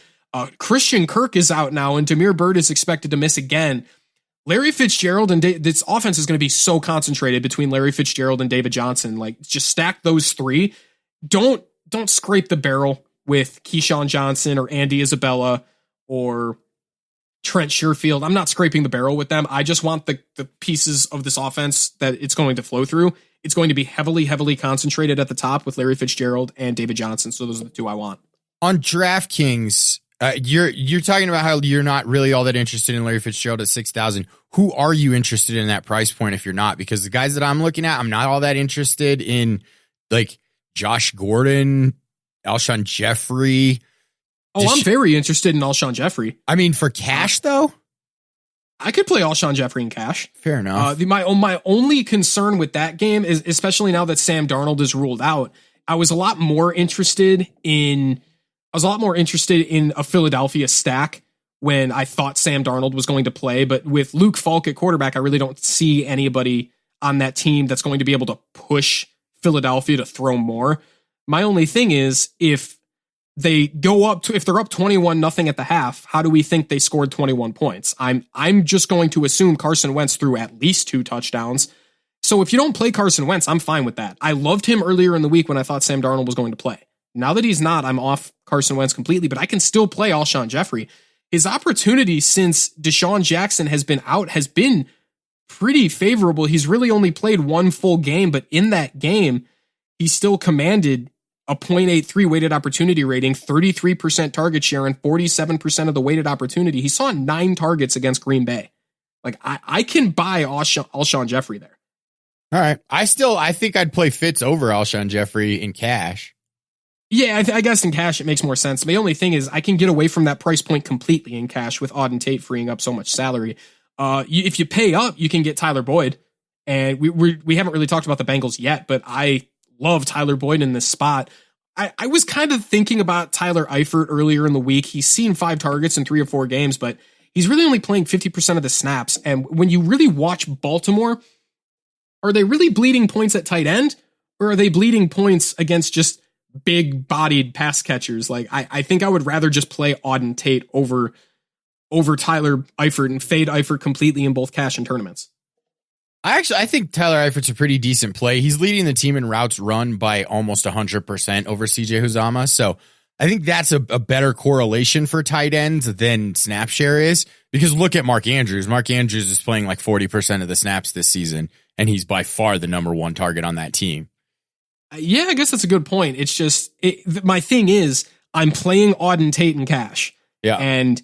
Christian Kirk is out now, and Damiere Byrd is expected to miss again. Larry Fitzgerald and this offense is going to be so concentrated between Larry Fitzgerald and David Johnson. Like, just stack those 3. Don't scrape the barrel with Keyshawn Johnson or Andy Isabella or Trent Sherfield. I'm not scraping the barrel with them. I just want the pieces of this offense that it's going to flow through. It's going to be heavily, heavily concentrated at the top with Larry Fitzgerald and David Johnson. So those are the 2 I want. On DraftKings, you're talking about how you're not really all that interested in Larry Fitzgerald at 6,000. Who are you interested in that price point if you're not? Because the guys that I'm looking at, I'm not all that interested in, like Josh Gordon, Alshon Jeffrey. Oh, I'm very interested in Alshon Jeffrey. I mean, for cash though, I could play Alshon Jeffrey in cash. Fair enough. My only concern with that game is, especially now that Sam Darnold is ruled out, I was a lot more interested in a Philadelphia stack when I thought Sam Darnold was going to play. But with Luke Falk at quarterback, I really don't see anybody on that team that's going to be able to push Philadelphia to throw more. My only thing is, if they go up to, if they're up 21-0 at the half, how do we think they scored 21 points? I'm just going to assume Carson Wentz threw at least 2 touchdowns. So if you don't play Carson Wentz, I'm fine with that. I loved him earlier in the week when I thought Sam Darnold was going to play. Now that he's not, I'm off Carson Wentz completely, but I can still play Alshon Jeffrey. His opportunity since Deshaun Jackson has been out has been pretty favorable. He's really only played 1 full game, but in that game, he still commanded a 0.83 weighted opportunity rating, 33% target share, and 47% of the weighted opportunity. He saw 9 targets against Green Bay. Like, I can buy Alshon Jeffrey there. All right. I think I'd play Fitz over Alshon Jeffrey in cash. Yeah, I guess in cash it makes more sense. The only thing is I can get away from that price point completely in cash with Auden Tate freeing up so much salary. If you pay up, you can get Tyler Boyd. And we haven't really talked about the Bengals yet, but I love Tyler Boyd in this spot. I was kind of thinking about Tyler Eifert earlier in the week. He's seen 5 targets in 3 or 4 games, but he's really only playing 50% of the snaps. And when you really watch Baltimore, are they really bleeding points at tight end, or are they bleeding points against just big bodied pass catchers? Like, I think I would rather just play Auden Tate over Tyler Eifert and fade Eifert completely in both cash and tournaments. I think Tyler Eifert's a pretty decent play. He's leading the team in routes run by almost 100% over CJ Uzomah. So I think that's a better correlation for tight ends than snap share is, because look at Mark Andrews. Mark Andrews is playing like 40% of the snaps this season, and he's by far the number 1 target on that team. Yeah, I guess that's a good point. It's just, my thing is, I'm playing Auden Tate in cash. Yeah. And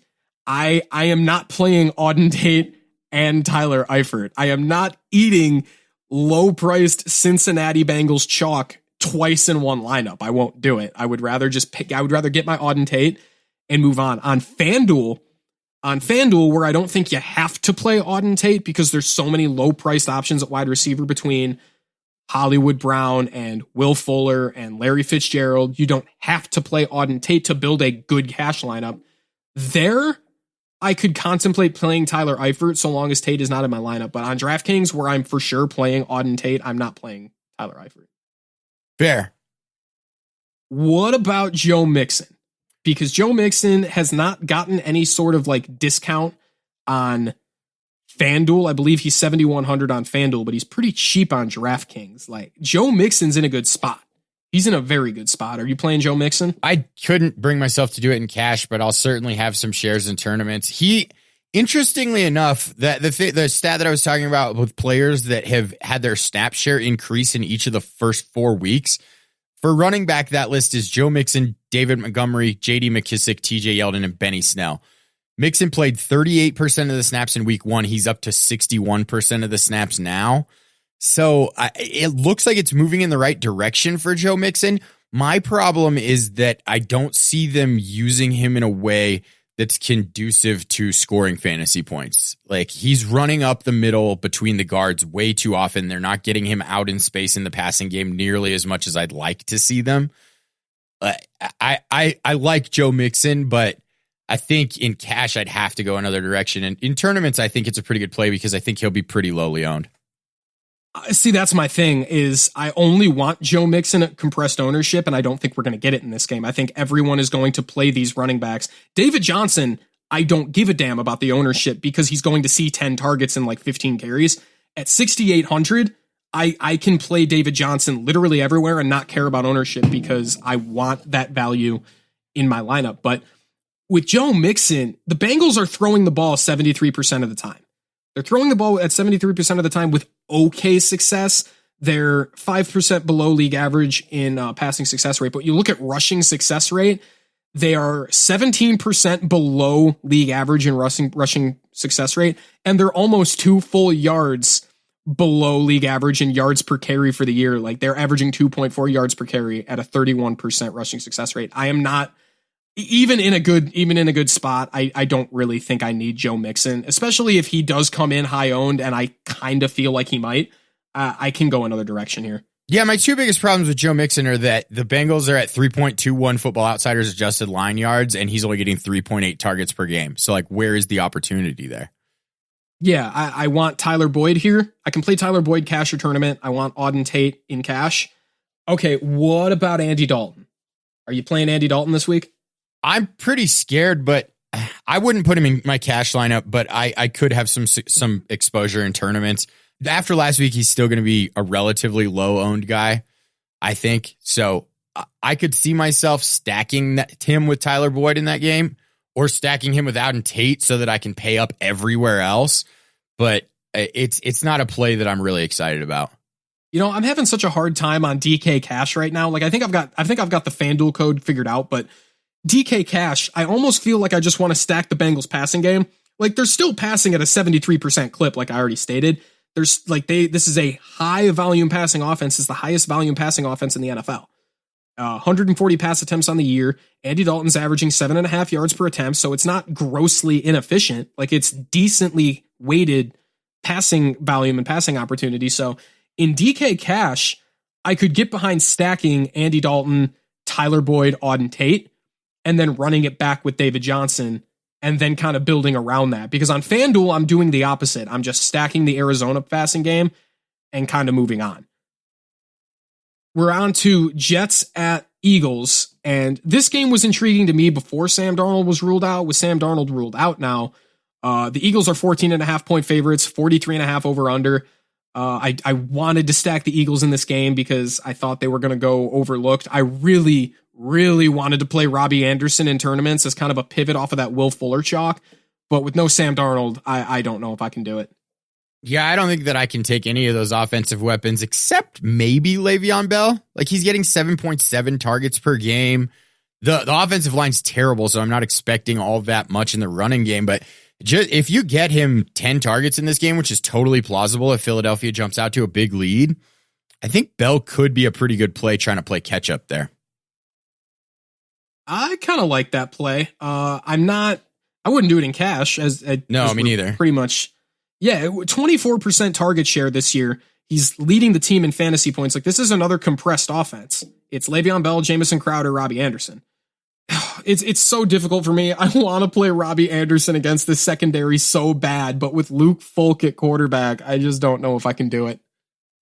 I am not playing Auden Tate and Tyler Eifert. I am not eating low-priced Cincinnati Bengals chalk twice in one lineup. I won't do it. I would rather get my Auden Tate and move on. On FanDuel, where I don't think you have to play Auden Tate because there's so many low-priced options at wide receiver between Hollywood Brown and Will Fuller and Larry Fitzgerald. You don't have to play Auden Tate to build a good cash lineup. There, I could contemplate playing Tyler Eifert so long as Tate is not in my lineup. But on DraftKings, where I'm for sure playing Auden Tate, I'm not playing Tyler Eifert. Fair. What about Joe Mixon? Because Joe Mixon has not gotten any sort of like discount on FanDuel. I believe he's 7,100 on FanDuel, but he's pretty cheap on DraftKings. Like, Joe Mixon's in a good spot. He's in a very good spot. Are you playing Joe Mixon? I couldn't bring myself to do it in cash, but I'll certainly have some shares in tournaments. He, interestingly enough, that the stat that I was talking about with players that have had their snap share increase in each of the first 4 weeks, for running back, that list is Joe Mixon, David Montgomery, J.D. McKissick, T.J. Yeldon, and Benny Snell. Mixon played 38% of the snaps in week 1. He's up to 61% of the snaps now. So it looks like it's moving in the right direction for Joe Mixon. My problem is that I don't see them using him in a way that's conducive to scoring fantasy points. Like, he's running up the middle between the guards way too often. They're not getting him out in space in the passing game nearly as much as I'd like to see them. I like Joe Mixon, but I think in cash I'd have to go another direction. And in tournaments, I think it's a pretty good play because I think he'll be pretty lowly owned. See, that's my thing, is I only want Joe Mixon at compressed ownership, and I don't think we're going to get it in this game. I think everyone is going to play these running backs. David Johnson, I don't give a damn about the ownership because he's going to see 10 targets and like 15 carries. At 6,800, I can play David Johnson literally everywhere and not care about ownership because I want that value in my lineup. But with Joe Mixon, the Bengals are throwing the ball 73% of the time. They're throwing the ball at 73% of the time with okay success. They're 5% below league average in passing success rate. But you look at rushing success rate, they are 17% below league average in rushing success rate. And they're almost 2 full yards below league average in yards per carry for the year. Like, they're averaging 2.4 yards per carry at a 31% rushing success rate. I am not, even in a good spot, I don't really think I need Joe Mixon, especially if he does come in high owned, and I kind of feel like he might. I can go another direction here. Yeah, my two biggest problems with Joe Mixon are that the Bengals are at 3.21 Football Outsiders adjusted line yards, and he's only getting 3.8 targets per game. So, like, where is the opportunity there? Yeah, I want Tyler Boyd here. I can play Tyler Boyd cash or tournament. I want Auden Tate in cash. Okay, what about Andy Dalton? Are you playing Andy Dalton this week? I'm pretty scared, but I wouldn't put him in my cash lineup, but I could have some exposure in tournaments. After last week, he's still going to be a relatively low-owned guy, I think. So I could see myself stacking him with Tyler Boyd in that game or stacking him with Auden Tate so that I can pay up everywhere else. But it's not a play that I'm really excited about. You know, I'm having such a hard time on DK Cash right now. Like, I think I've got the FanDuel code figured out, but DK Cash, I almost feel like I just want to stack the Bengals passing game. Like, they're still passing at a 73% clip, like I already stated. This is a high volume passing offense. It's the highest volume passing offense in the NFL. 140 pass attempts on the year. Andy Dalton's averaging 7.5 yards per attempt, so it's not grossly inefficient. Like, it's decently weighted passing volume and passing opportunity. So in DK Cash, I could get behind stacking Andy Dalton, Tyler Boyd, Auden Tate, and then running it back with David Johnson, and then kind of building around that. Because on FanDuel, I'm doing the opposite. I'm just stacking the Arizona passing game and kind of moving on. We're on to Jets at Eagles, and this game was intriguing to me before Sam Darnold was ruled out. With Sam Darnold ruled out now, the Eagles are 14.5 point favorites, 43.5 over under. I wanted to stack the Eagles in this game because I thought they were going to go overlooked. I really wanted to play Robbie Anderson in tournaments as kind of a pivot off of that Will Fuller chalk. But with no Sam Darnold, I don't know if I can do it. Yeah, I don't think that I can take any of those offensive weapons except maybe Le'Veon Bell. Like, he's getting 7.7 targets per game. The offensive line's terrible, so I'm not expecting all that much in the running game. But just, if you get him 10 targets in this game, which is totally plausible if Philadelphia jumps out to a big lead, I think Bell could be a pretty good play trying to play catch up there. I kind of like that play. I wouldn't do it in cash No, me neither. Pretty much. Yeah, 24% target share this year. He's leading the team in fantasy points. Like, this is another compressed offense. It's Le'Veon Bell, Jamison Crowder, Robbie Anderson. It's so difficult for me. I want to play Robbie Anderson against this secondary so bad, but with Luke Folk at quarterback, I just don't know if I can do it.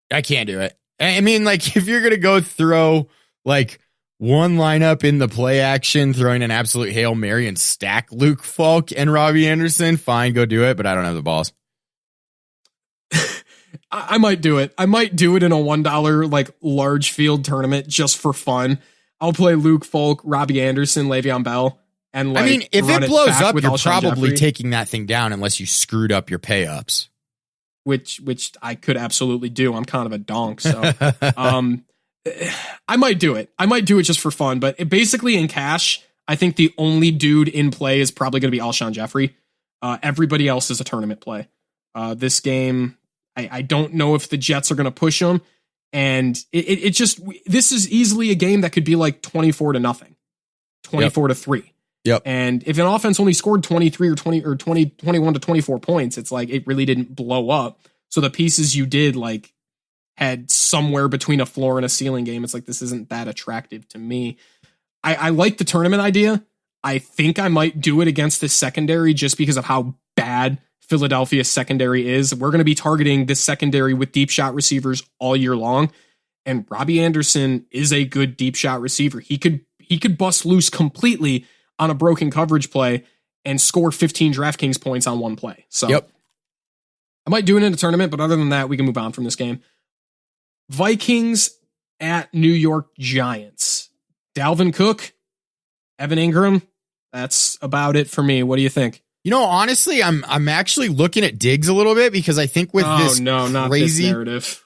I can't do it. I mean, like, if you're going to go throw, like, one lineup in the play action, throwing an absolute Hail Mary and stack Luke Folk and Robbie Anderson, fine, go do it, but I don't have the balls. I might do it. I might do it in a $1 like large field tournament just for fun. I'll play Luke Folk, Robbie Anderson, Le'Veon Bell, and like, I mean, if it blows up, you're Alshon probably Jeffrey, taking that thing down unless you screwed up your pay ups. which I could absolutely do. I'm kind of a donk, so I might do it. I might do it just for fun. But basically in cash, I think the only dude in play is probably going to be Alshon Jeffrey. Everybody else is a tournament play. This game, I don't know if the Jets are going to push them. And it just, this is easily a game that could be like 24-0, 24-3. Yep. And if an offense only scored 23 or 21 to 24 points, it's like it really didn't blow up. So the pieces you did like had somewhere between a floor and a ceiling game. It's like, this isn't that attractive to me. I like the tournament idea. I think I might do it against this secondary just because of how bad Philadelphia's secondary is. We're going to be targeting this secondary with deep shot receivers all year long. And Robbie Anderson is a good deep shot receiver. He could bust loose completely on a broken coverage play and score 15 DraftKings points on one play. So yep. I might do it in a tournament, but other than that, we can move on from this game. Vikings at New York Giants. Dalvin Cook, Evan Ingram. That's about it for me. What do you think? You know, honestly, I'm actually looking at Diggs a little bit because I think with this not crazy this narrative.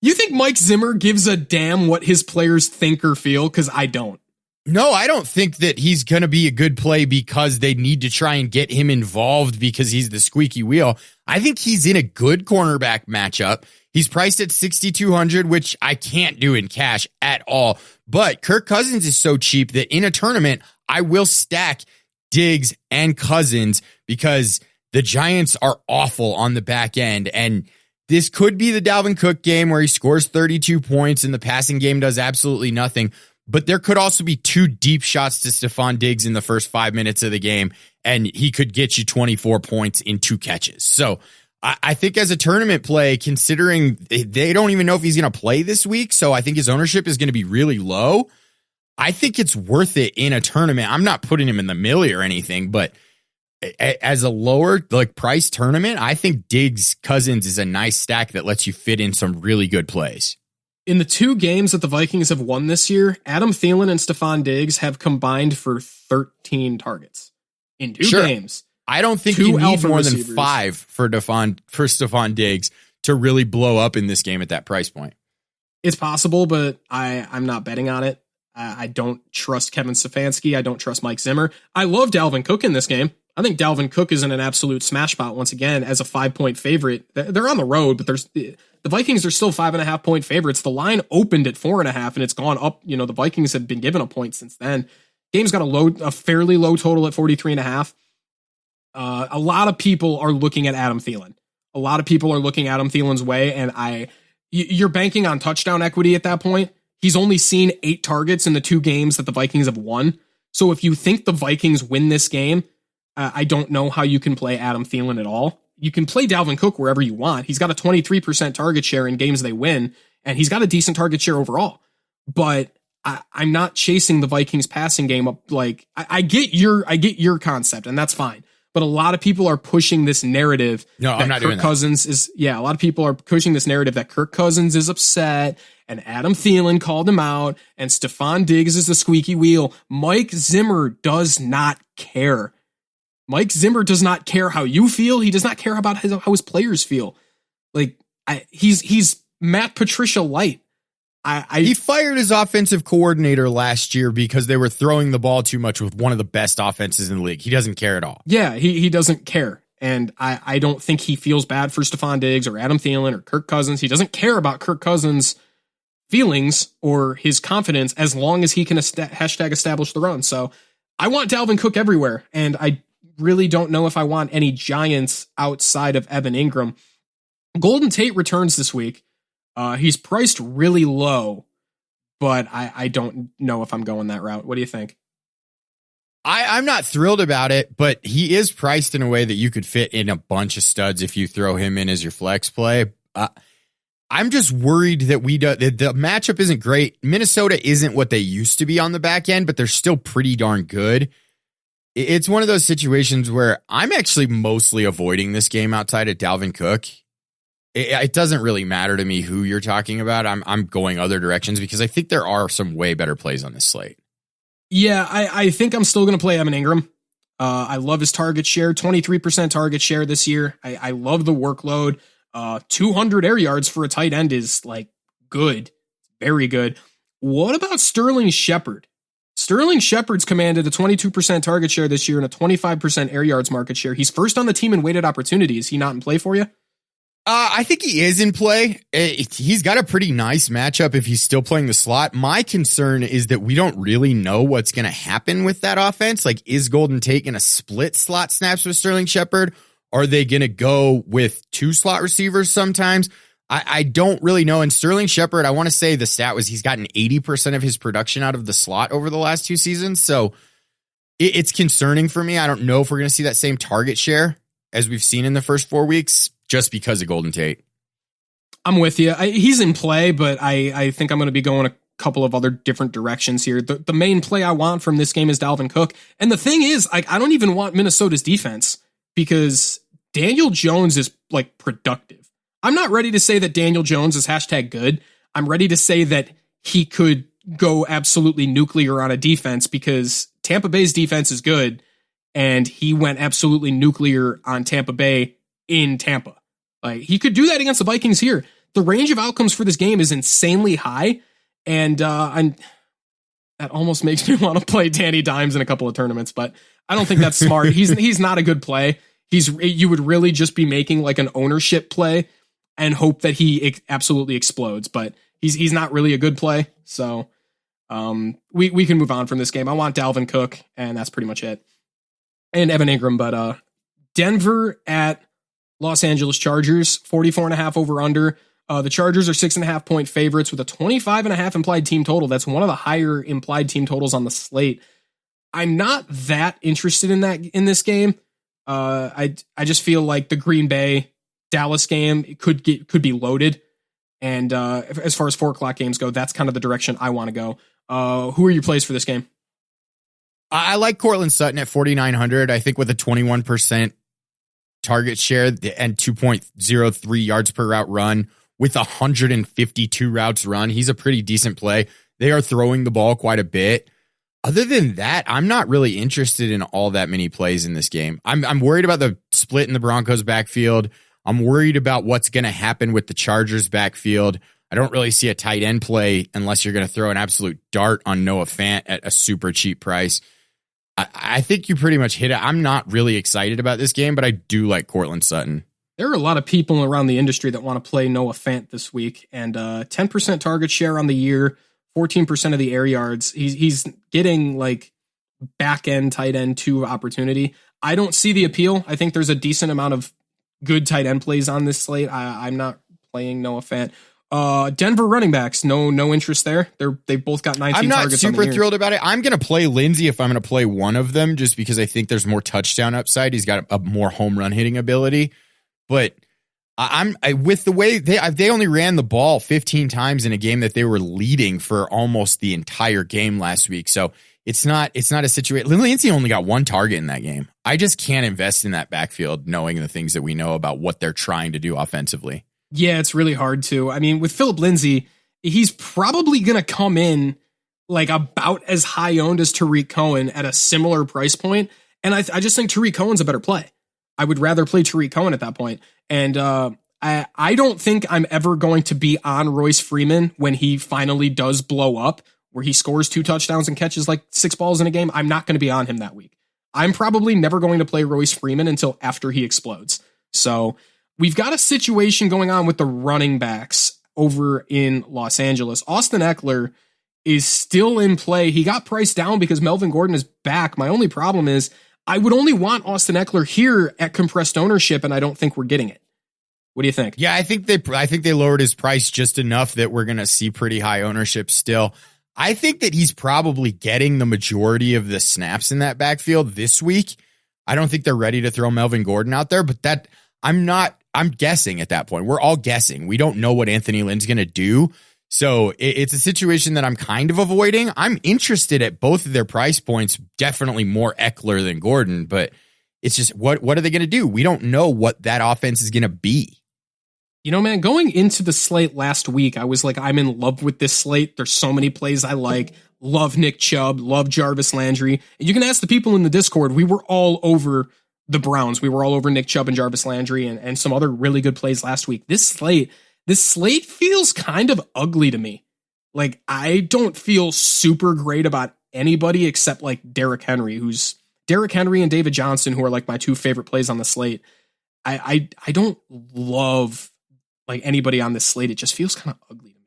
You think Mike Zimmer gives a damn what his players think or feel? Because I don't. No, I don't think that he's going to be a good play because they need to try and get him involved because he's the squeaky wheel. I think he's in a good cornerback matchup. He's priced at 6,200, which I can't do in cash at all. But Kirk Cousins is so cheap that in a tournament, I will stack Diggs and Cousins because the Giants are awful on the back end. And this could be the Dalvin Cook game where he scores 32 points and the passing game does absolutely nothing. But there could also be 2 deep shots to Stephon Diggs in the first 5 minutes of the game, and he could get you 24 points in 2 catches. So I think as a tournament play, considering they don't even know if he's going to play this week, so I think his ownership is going to be really low. I think it's worth it in a tournament. I'm not putting him in the milli or anything, but as a lower price tournament, I think Diggs Cousins is a nice stack that lets you fit in some really good plays. In the 2 games that the Vikings have won this year, Adam Thielen and Stephon Diggs have combined for 13 targets in 2 games. I don't think you need more than 5 for Stephon Diggs to really blow up in this game at that price point. It's possible, but I'm not betting on it. I don't trust Kevin Stefanski. I don't trust Mike Zimmer. I love Dalvin Cook in this game. I think Dalvin Cook is in an absolute smash spot once again as a 5-point favorite. They're on the road, but the Vikings are still 5.5-point favorites. The line opened at 4.5 and it's gone up. You know, the Vikings have been given a point since then. Game's got a fairly low total at 43.5. A lot of people are looking at Adam Thielen. A lot of people are looking Adam Thielen's way, and you're banking on touchdown equity at that point. He's only seen 8 targets in the 2 games that the Vikings have won. So if you think the Vikings win this game, I don't know how you can play Adam Thielen at all. You can play Dalvin Cook wherever you want. He's got a 23% target share in games they win, and he's got a decent target share overall. But I'm not chasing the Vikings passing game up. Like I get your concept, and that's fine. But a lot of people are pushing this narrative. No, I'm not doing that. Cousins is, a lot of people are pushing this narrative that Kirk Cousins is upset and Adam Thielen called him out and Stephon Diggs is the squeaky wheel. Mike Zimmer does not care. Mike Zimmer does not care how you feel. He does not care about how his players feel. Like he's Matt Patricia light. He fired his offensive coordinator last year because they were throwing the ball too much with one of the best offenses in the league. He doesn't care at all. Yeah, he doesn't care. And I don't think he feels bad for Stephon Diggs or Adam Thielen or Kirk Cousins. He doesn't care about Kirk Cousins' feelings or his confidence as long as he can hashtag establish the run. So I want Dalvin Cook everywhere. And I really don't know if I want any giants outside of Evan Ingram. Golden Tate returns this week. He's priced really low, but I don't know if I'm going that route. What do you think? I'm not thrilled about it, but he is priced in a way that you could fit in a bunch of studs if you throw him in as your flex play. I'm just worried that the matchup isn't great. Minnesota isn't what they used to be on the back end, but they're still pretty darn good. It's one of those situations where I'm actually mostly avoiding this game outside of Dalvin Cook. It doesn't really matter to me who you're talking about. I'm going other directions because I think there are some way better plays on this slate. Yeah, I think I'm still going to play Evan Ingram. I love his target share, 23% target share this year. I love the workload. 200 air yards for a tight end is like good, very good. What about Sterling Shepard? Sterling Shepard's commanded a 22% target share this year and a 25% air yards market share. He's first on the team in weighted opportunity. Is he not in play for you? I think he is in play. He's got a pretty nice matchup if he's still playing the slot. My concern is that we don't really know what's going to happen with that offense. Like, is Golden Tate going to split slot snaps with Sterling Shepard? Are they going to go with 2 slot receivers sometimes? I don't really know. And Sterling Shepard, I want to say the stat was he's gotten 80% of his production out of the slot over the last 2 seasons. So it's concerning for me. I don't know if we're going to see that same target share as we've seen in the first 4 weeks. Just because of Golden Tate. I'm with you. He's in play, but I think I'm going to be going a couple of other different directions here. The main play I want from this game is Dalvin Cook. And the thing is, I don't even want Minnesota's defense because Daniel Jones is like productive. I'm not ready to say that Daniel Jones is hashtag good. I'm ready to say that he could go absolutely nuclear on a defense because Tampa Bay's defense is good. And he went absolutely nuclear on Tampa Bay in Tampa. Like, he could do that against the Vikings here. The range of outcomes for this game is insanely high, and that almost makes me want to play Danny Dimes in a couple of tournaments, but I don't think that's smart. He's not a good play. You would really just be making like an ownership play and hope that he absolutely explodes, but he's not really a good play. So we can move on from this game. I want Dalvin Cook, and that's pretty much it. And Evan Ingram, but Denver at Los Angeles Chargers, 44.5 over under. The Chargers are 6.5 point favorites with a 25.5 implied team total. That's one of the higher implied team totals on the slate. I'm not that interested in this game. I just feel like the Green Bay Dallas game could be loaded. And as far as 4:00 games go, that's kind of the direction I want to go. Who are your plays for this game? I like Cortland Sutton at 4,900. I think with a 21% target share and 2.03 yards per route run with 152 routes run, he's a pretty decent play. They are throwing the ball quite a bit. Other than that, I'm not really interested in all that many plays in this game. I'm worried about the split in the Broncos backfield. I'm worried about what's going to happen with the Chargers backfield. I don't really see a tight end play unless you're going to throw an absolute dart on Noah Fant at a super cheap price. I think you pretty much hit it. I'm not really excited about this game, but I do like Cortland Sutton. There are a lot of people around the industry that want to play Noah Fant this week, and 10% target share on the year, 14% of the air yards. He's getting like back end tight end 2 opportunity. I don't see the appeal. I think there's a decent amount of good tight end plays on this slate. I'm not playing Noah Fant. Denver running backs, no interest there. They've both got 19 targets. I'm not super thrilled about it. I'm going to play Lindsey if I'm going to play one of them, just because I think there's more touchdown upside. He's got a more home run hitting ability. But with the way they only ran the ball 15 times in a game that they were leading for almost the entire game last week. So it's not a situation. Lindsey only got 1 target in that game. I just can't invest in that backfield knowing the things that we know about what they're trying to do offensively. Yeah, it's really hard to. I mean, with Phillip Lindsay, he's probably going to come in like about as high owned as Tariq Cohen at a similar price point. And I just think Tariq Cohen's a better play. I would rather play Tariq Cohen at that point. And I don't think I'm ever going to be on Royce Freeman when he finally does blow up, where he scores 2 touchdowns and catches like 6 balls in a game. I'm not going to be on him that week. I'm probably never going to play Royce Freeman until after he explodes. So we've got a situation going on with the running backs over in Los Angeles. Austin Eckler is still in play. He got priced down because Melvin Gordon is back. My only problem is I would only want Austin Eckler here at compressed ownership, and I don't think we're getting it. What do you think? Yeah, I think they lowered his price just enough that we're going to see pretty high ownership still. I think that he's probably getting the majority of the snaps in that backfield this week. I don't think they're ready to throw Melvin Gordon out there, but I'm guessing at that point. We're all guessing. We don't know what Anthony Lynn's going to do. So it's a situation that I'm kind of avoiding. I'm interested at both of their price points, definitely more Eckler than Gordon, but it's just what are they going to do? We don't know what that offense is going to be. You know, man, going into the slate last week, I was like, I'm in love with this slate. There's so many plays I like. Love Nick Chubb, love Jarvis Landry. And you can ask the people in the Discord. We were all over the Browns. We were all over Nick Chubb and Jarvis Landry and some other really good plays last week. This slate feels kind of ugly to me. Like, I don't feel super great about anybody except like Derrick Henry and David Johnson, who are like my 2 favorite plays on the slate. I don't love like anybody on this slate. It just feels kind of ugly to me.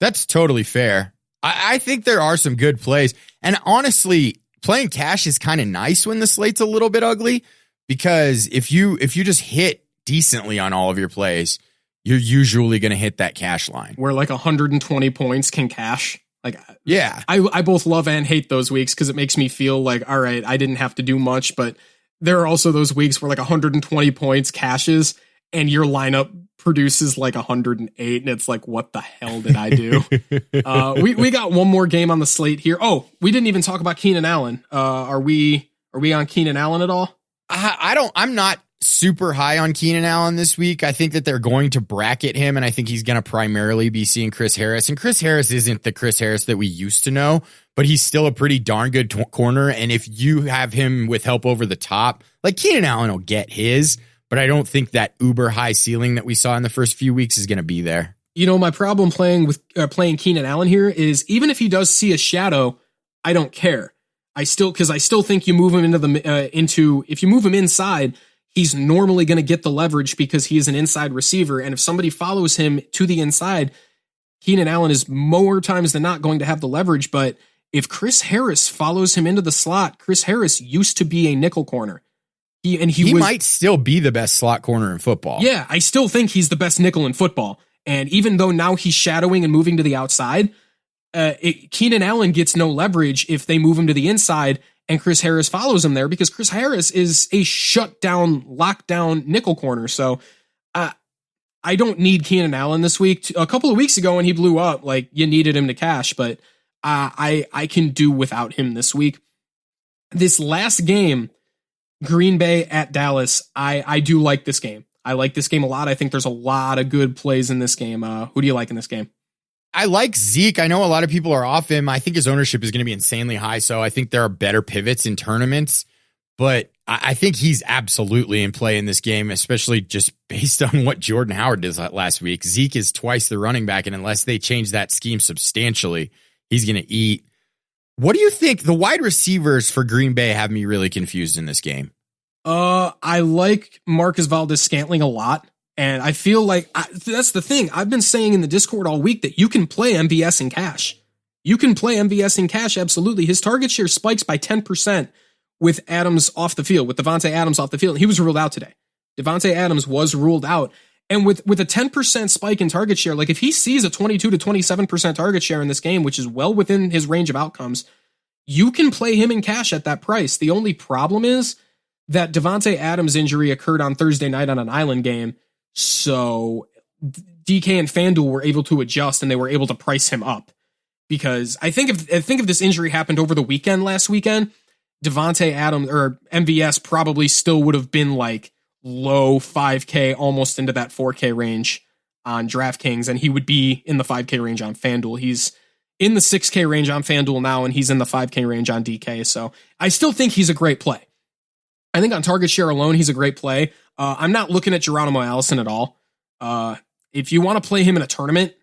That's totally fair. I think there are some good plays. And honestly, playing cash is kind of nice when the slate's a little bit ugly, because if you just hit decently on all of your plays, you're usually going to hit that cash line where like 120 points can cash. Like, yeah, I both love and hate those weeks because it makes me feel like, all right, I didn't have to do much, but there are also those weeks where like 120 points cashes and your lineup produces like 108, and it's like, what the hell did I do? We got one more game on the slate here. Oh, we didn't even talk about Keenan Allen. Are we on Keenan Allen at all? I'm not super high on Keenan Allen this week. I think that they're going to bracket him, and I think he's going to primarily be seeing Chris Harris. And Chris Harris isn't the Chris Harris that we used to know, but he's still a pretty darn good corner. And if you have him with help over the top, like Keenan Allen will get his, but I don't think that uber high ceiling that we saw in the first few weeks is going to be there. You know, my problem playing Keenan Allen here is even if he does see a shadow, I don't care. I still think you move him if you move him inside, he's normally going to get the leverage because he is an inside receiver. And if somebody follows him to the inside, Keenan Allen is more times than not going to have the leverage. But if Chris Harris follows him into the slot, Chris Harris used to be a nickel corner. He might still be the best slot corner in football. Yeah, I still think he's the best nickel in football. And even though now he's shadowing and moving to the outside, Keenan Allen gets no leverage if they move him to the inside and Chris Harris follows him there, because Chris Harris is a shutdown, lockdown nickel corner. So I don't need Keenan Allen this week. A couple of weeks ago when he blew up, like, you needed him to cash, but I can do without him this week. This last game, Green Bay at Dallas, I do like this game. I like this game a lot. I think there's a lot of good plays in this game. Who do you like in this game? I like Zeke. I know a lot of people are off him. I think his ownership is going to be insanely high, so I think there are better pivots in tournaments, but I think he's absolutely in play in this game, especially just based on what Jordan Howard did last week. Zeke is twice the running back, and unless they change that scheme substantially, he's going to eat. What do you think? The wide receivers for Green Bay have me really confused in this game. I like Marcus Valdes-Scantling a lot, and I feel like that's the thing. I've been saying in the Discord all week that you can play MVS in cash. You can play MVS in cash, absolutely. His target share spikes by 10% with Adams off the field, with Devontae Adams off the field. He was ruled out today. Devontae Adams was ruled out. And with a 10% spike in target share, like if he sees a 22 to 27% target share in this game, which is well within his range of outcomes, you can play him in cash at that price. The only problem is that Devontae Adams' injury occurred on Thursday night on an island game, so DK and FanDuel were able to adjust and they were able to price him up. Because I think if this injury happened over the weekend last weekend, Devontae Adams or MVS probably still would have been like low 5K, almost into that 4K range on DraftKings, and he would be in the 5K range on FanDuel. He's in the 6K range on FanDuel now, and he's in the 5K range on DK. So I still think he's a great play. I think on target share alone, he's a great play. I'm not looking at Geronimo Allison at all. If you want to play him in a tournament,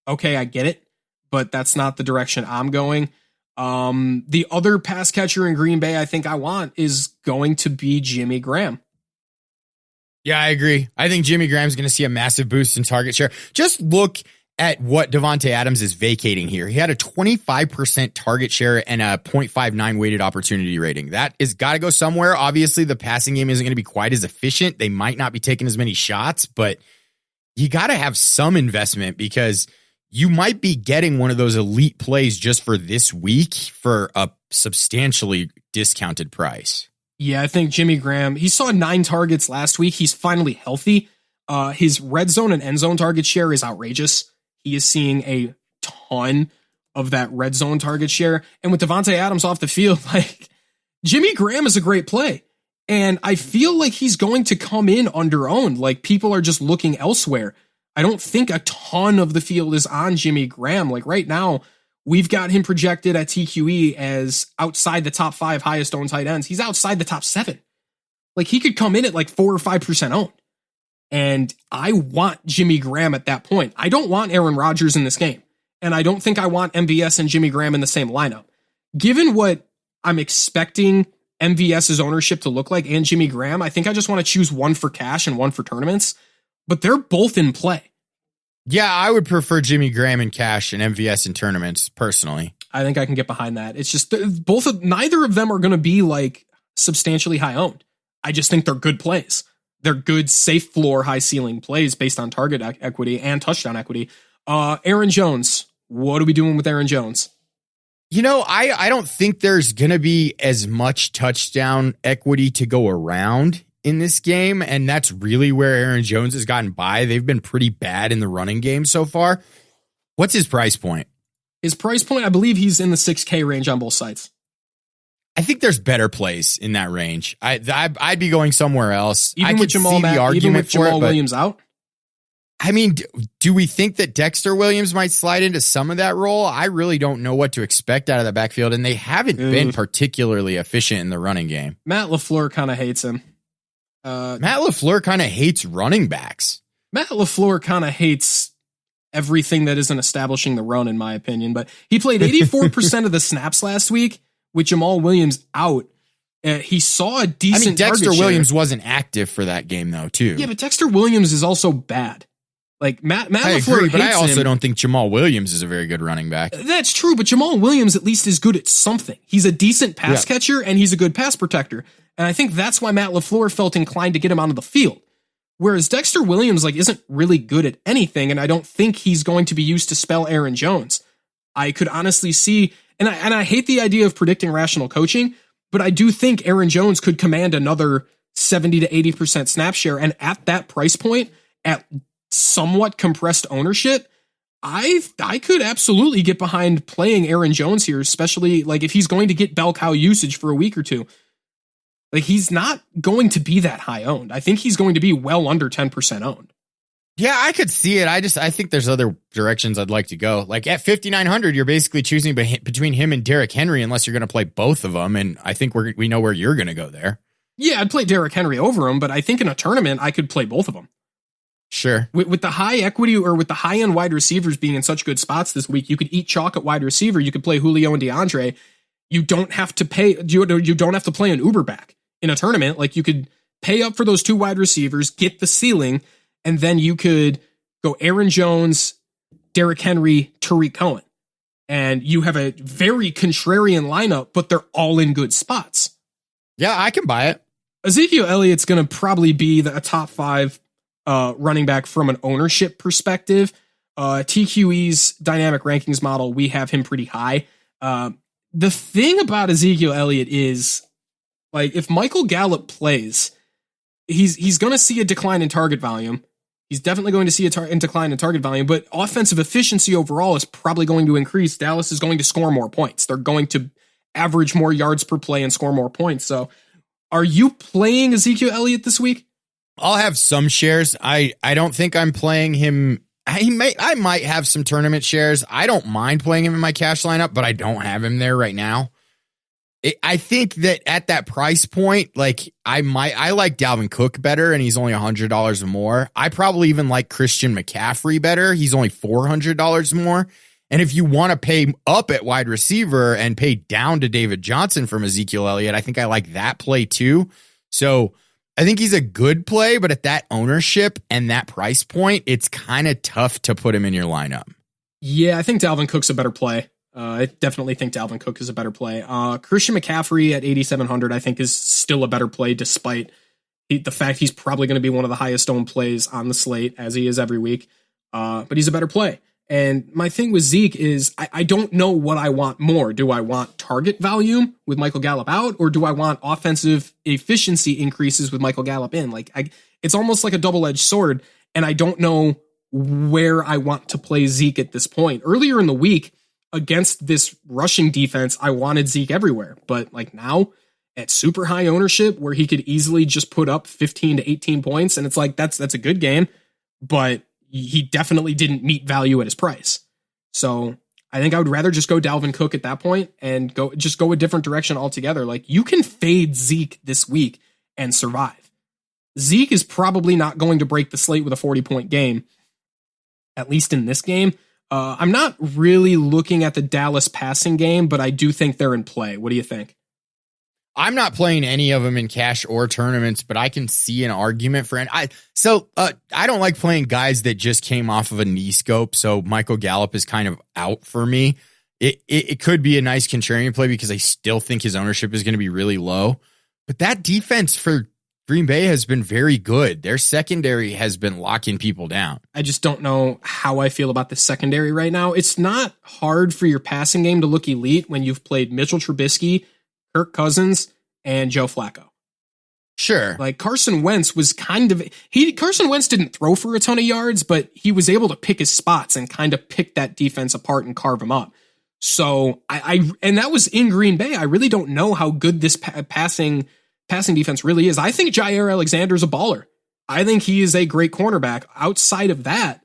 okay, I get it, but that's not the direction I'm going. The other pass catcher in Green Bay I think I want is going to be Jimmy Graham. Yeah, I agree. I think Jimmy Graham's going to see a massive boost in target share. Just look at what Devontae Adams is vacating here. He had a 25% target share and a 0.59 weighted opportunity rating. That is got to go somewhere. Obviously, the passing game isn't going to be quite as efficient. They might not be taking as many shots, but you got to have some investment because you might be getting one of those elite plays just for this week for a substantially discounted price. Yeah, I think Jimmy Graham, he saw 9 targets last week. He's finally healthy. His red zone and end zone target share is outrageous. He is seeing a ton of that red zone target share. And with Devontae Adams off the field, like, Jimmy Graham is a great play. And I feel like he's going to come in under-owned. Like, people are just looking elsewhere. I don't think a ton of the field is on Jimmy Graham. Like, right now, we've got him projected at TQE as outside the top 5 highest owned tight ends. He's outside the top 7. Like, he could come in at like 4 or 5% owned. And I want Jimmy Graham at that point. I don't want Aaron Rodgers in this game. And I don't think I want MVS and Jimmy Graham in the same lineup. Given what I'm expecting MVS's ownership to look like and Jimmy Graham, I think I just want to choose one for cash and one for tournaments. But they're both in play. Yeah, I would prefer Jimmy Graham in cash and MVS in tournaments, personally. I think I can get behind that. It's just neither of them are going to be like substantially high owned. I just think they're good plays. They're good, safe floor, high ceiling plays based on target equity and touchdown equity. Aaron Jones, what are we doing with Aaron Jones? You know, I don't think there's going to be as much touchdown equity to go around in this game, and that's really where Aaron Jones has gotten by. They've been pretty bad in the running game so far. What's his price point? His price point, I believe he's in the 6K range on both sides. I think there's better plays in that range. I'd be going somewhere else. Even I with could Jamal, see the argument even with for Jamal it, Williams out. I mean, do we think that Dexter Williams might slide into some of that role? I really don't know what to expect out of the backfield, and they haven't been particularly efficient in the running game. Matt LaFleur kind of hates him. Matt LaFleur kind of hates running backs. Matt LaFleur kind of hates everything that isn't establishing the run, in my opinion. But he played 84% of the snaps last week with Jamal Williams out. He saw a decent. Dexter Williams wasn't active for that game, though, too. Yeah, but Dexter Williams is also bad. Like Matt LaFleur agree, but I also him. don't think Jamal Williams is a very good running back. That's true, but Jamal Williams at least is good at something. He's a decent pass catcher and he's a good pass protector. And I think that's why Matt LaFleur felt inclined to get him onto the field. Whereas Dexter Williams isn't really good at anything, and I don't think he's going to be used to spell Aaron Jones. I could honestly see, and I hate the idea of predicting rational coaching, but I do think Aaron Jones could command another 70 to 80% snap share, and at that price point, at somewhat compressed ownership, I could absolutely get behind playing Aaron Jones here, especially if he's going to get bell cow usage for a week or two. He's not going to be that high owned. I think he's going to be well under 10% owned. Yeah, I could see it. I think there's other directions I'd like to go. At 5,900, you're basically choosing between him and Derrick Henry unless you're going to play both of them. And I think we know where you're going to go there. Yeah, I'd play Derrick Henry over him, but I think in a tournament, I could play both of them. Sure. With the high equity or with the high end wide receivers being in such good spots this week, you could eat chalk at wide receiver. You could play Julio and DeAndre. You don't have to pay. You don't have to play an Uber back in a tournament. You could pay up for those two wide receivers, get the ceiling, and then you could go Aaron Jones, Derrick Henry, Tariq Cohen. And you have a very contrarian lineup, but they're all in good spots. Yeah, I can buy it. Ezekiel Elliott's going to probably be a top 5 running back from an ownership perspective. TQE's dynamic rankings model, we have him pretty high. The thing about Ezekiel Elliott is, if Michael Gallup plays, he's going to see a decline in target volume. He's definitely going to see a decline in target volume, but offensive efficiency overall is probably going to increase. Dallas is going to score more points. They're going to average more yards per play and score more points. So are you playing Ezekiel Elliott this week? I'll have some shares. I don't think I'm playing him. I might have some tournament shares. I don't mind playing him in my cash lineup, but I don't have him there right now. I think that at that price point, I like Dalvin Cook better, and he's only $100 more. I probably even like Christian McCaffrey better. He's only $400 more. And if you want to pay up at wide receiver and pay down to David Johnson from Ezekiel Elliott, I think I like that play too. So I think he's a good play, but at that ownership and that price point, it's kind of tough to put him in your lineup. Yeah, I think Dalvin Cook's a better play. I definitely think Dalvin Cook is a better play. Christian McCaffrey at 8,700, I think, is still a better play, despite the fact he's probably going to be one of the highest owned plays on the slate, as he is every week. But he's a better play. And my thing with Zeke is I don't know what I want more. Do I want target volume with Michael Gallup out, or do I want offensive efficiency increases with Michael Gallup in? It's almost like a double-edged sword, and I don't know where I want to play Zeke at this point. Earlier in the week, against this rushing defense, I wanted Zeke everywhere. But now, at super high ownership, where he could easily just put up 15 to 18 points, and it's that's a good game, but he definitely didn't meet value at his price. So I think I would rather just go Dalvin Cook at that point and go a different direction altogether. You can fade Zeke this week and survive. Zeke is probably not going to break the slate with a 40-point game, at least in this game. I'm not really looking at the Dallas passing game, but I do think they're in play. What do you think? I'm not playing any of them in cash or tournaments, but I can see an argument for it. I don't like playing guys that just came off of a knee scope. So Michael Gallup is kind of out for me. It could be a nice contrarian play because I still think his ownership is going to be really low. But that defense for Green Bay has been very good. Their secondary has been locking people down. I just don't know how I feel about the secondary right now. It's not hard for your passing game to look elite when you've played Mitchell Trubisky, Kirk Cousins, and Joe Flacco. Sure. Carson Wentz was Carson Wentz didn't throw for a ton of yards, but he was able to pick his spots and kind of pick that defense apart and carve them up. So and that was in Green Bay. I really don't know how good this passing defense really is. I think Jair Alexander's a baller. I think he is a great cornerback. Outside of that,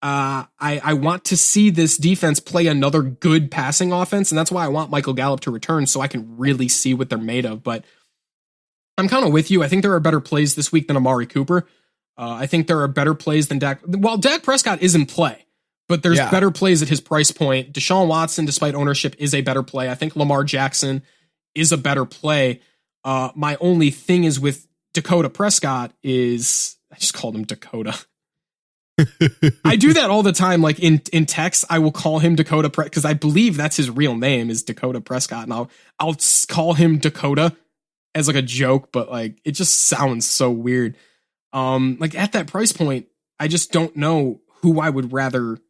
I want to see this defense play another good passing offense, and that's why I want Michael Gallup to return so I can really see what they're made of. But I'm kind of with you. I think there are better plays this week than Amari Cooper. I think there are better plays than Dak. Well, Dak Prescott is in play, but there's better plays at his price point. Deshaun Watson, despite ownership, is a better play. I think Lamar Jackson is a better play. My only thing is with Dakota Prescott is, I just called him Dakota. I do that all the time. In text, I will call him Dakota because I believe that's his real name is Dakota Prescott. And I'll call him Dakota as like a joke, but like it just sounds so weird. Like at that price point, I just don't know who I would rather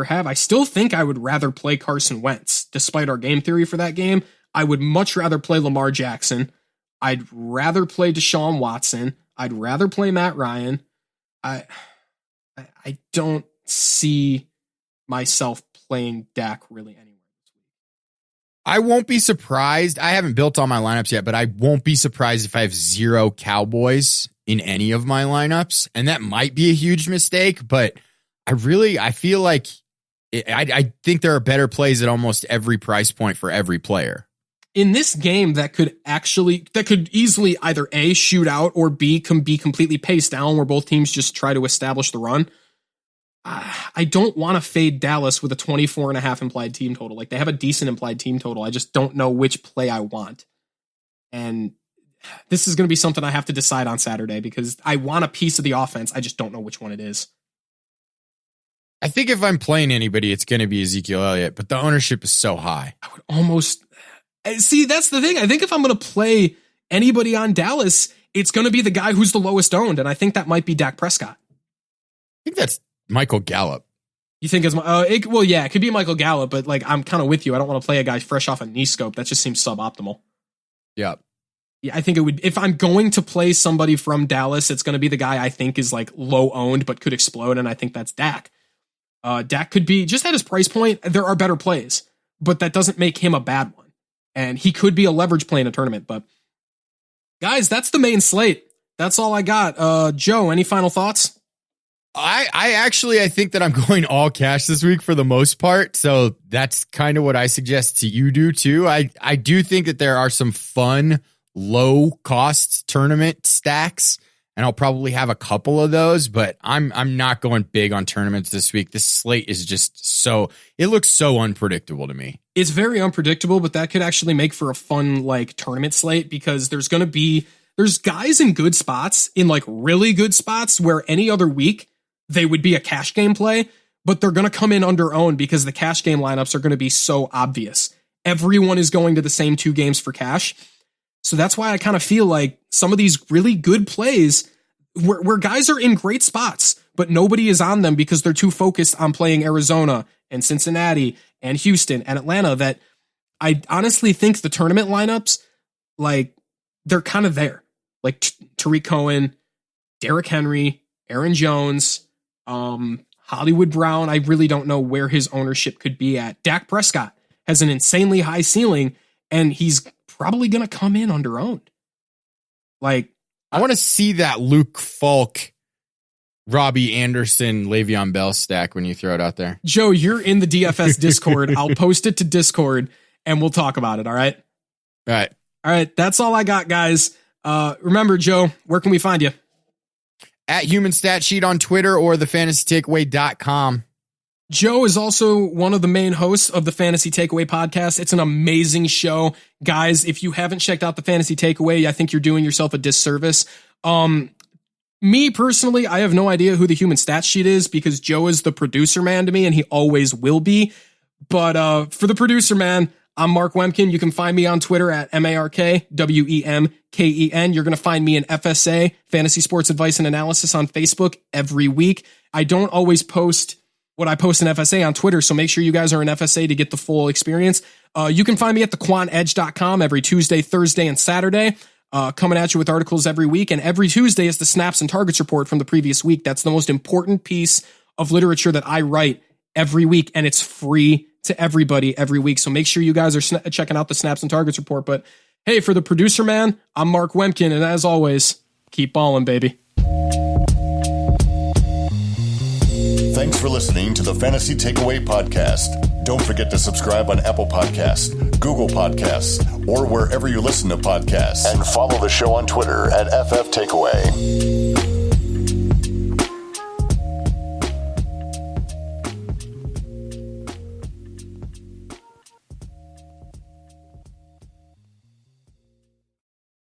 have. I still think I would rather play Carson Wentz, despite our game theory for that game. I would much rather play Lamar Jackson. I'd rather play Deshaun Watson. I'd rather play Matt Ryan. I don't see myself playing Dak really anywhere. I won't be surprised. I haven't built all my lineups yet, but I won't be surprised if I have 0 Cowboys in any of my lineups. And that might be a huge mistake, but I feel like I think there are better plays at almost every price point for every player. In this game, that could easily either A, shoot out, or B, can be completely paced down where both teams just try to establish the run. I don't want to fade Dallas with a 24.5 implied team total. Like, they have a decent implied team total. I just don't know which play I want. And this is going to be something I have to decide on Saturday because I want a piece of the offense. I just don't know which one it is. I think if I'm playing anybody, it's going to be Ezekiel Elliott, but the ownership is so high. I would almost see. That's the thing. I think if I'm going to play anybody on Dallas, it's going to be the guy who's the lowest owned. And I think that might be Dak Prescott. I think that's Michael Gallup. You think it could be Michael Gallup, but like, I'm kind of with you. I don't want to play a guy fresh off a knee scope. That just seems suboptimal. Yeah. Yeah, I think it would, if I'm going to play somebody from Dallas, it's going to be the guy I think is like low owned, but could explode. And I think that's Dak. Dak could be just at his price point. There are better plays, but that doesn't make him a bad one. And he could be a leverage play in a tournament, but guys, that's the main slate. That's all I got. Joe, any final thoughts? I think that I'm going all cash this week for the most part. So that's kind of what I suggest to you do too. I do think that there are some fun, low cost tournament stacks, and I'll probably have a couple of those, but I'm not going big on tournaments this week. This slate is just it looks so unpredictable to me. It's very unpredictable, but that could actually make for a fun like tournament slate because there's guys in good spots, in like really good spots where any other week they would be a cash game play, but they're going to come in under owned because the cash game lineups are going to be so obvious. Everyone is going to the same 2 games for cash. So that's why I kind of feel like some of these really good plays where guys are in great spots, but nobody is on them because they're too focused on playing Arizona and Cincinnati and Houston and Atlanta, that I honestly think the tournament lineups, like, they're kind of there. Like Tariq Cohen, Derrick Henry, Aaron Jones, Hollywood Brown. I really don't know where his ownership could be at. Dak Prescott has an insanely high ceiling, and he's probably going to come in under owned. Like, I want to see that Luke Falk, Robbie Anderson, Le'Veon Bell stack when you throw it out there. Joe, you're in the DFS Discord. I'll post it to Discord and we'll talk about it. All right. All right. That's all I got, guys. Remember, Joe, where can we find you? At Human Stat Sheet on Twitter or thefantasytakeaway.com. Joe is also one of the main hosts of the Fantasy Takeaway podcast. It's an amazing show. Guys, if you haven't checked out the Fantasy Takeaway, I think you're doing yourself a disservice. Me personally, I have no idea who the Human Stat Sheet is because Joe is the producer man to me and he always will be. But for the producer man, I'm Mark Wemken. You can find me on Twitter at MarkWemken. You're going to find me in FSA, Fantasy Sports Advice and Analysis, on Facebook every week. I don't always post what I post in FSA on Twitter, so make sure you guys are in FSA to get the full experience. You can find me at thequantedge.com every Tuesday, Thursday, and Saturday, coming at you with articles every week. And every Tuesday is the snaps and targets report from the previous week. That's the most important piece of literature that I write every week, and it's free to everybody every week. So make sure you guys are checking out the snaps and targets report. But hey, for the producer man, I'm Mark Wemken, and as always, keep ballin', baby. Thanks for listening to the Fantasy Takeaway Podcast. Don't forget to subscribe on Apple Podcasts, Google Podcasts, or wherever you listen to podcasts. And follow the show on Twitter at FF Takeaway.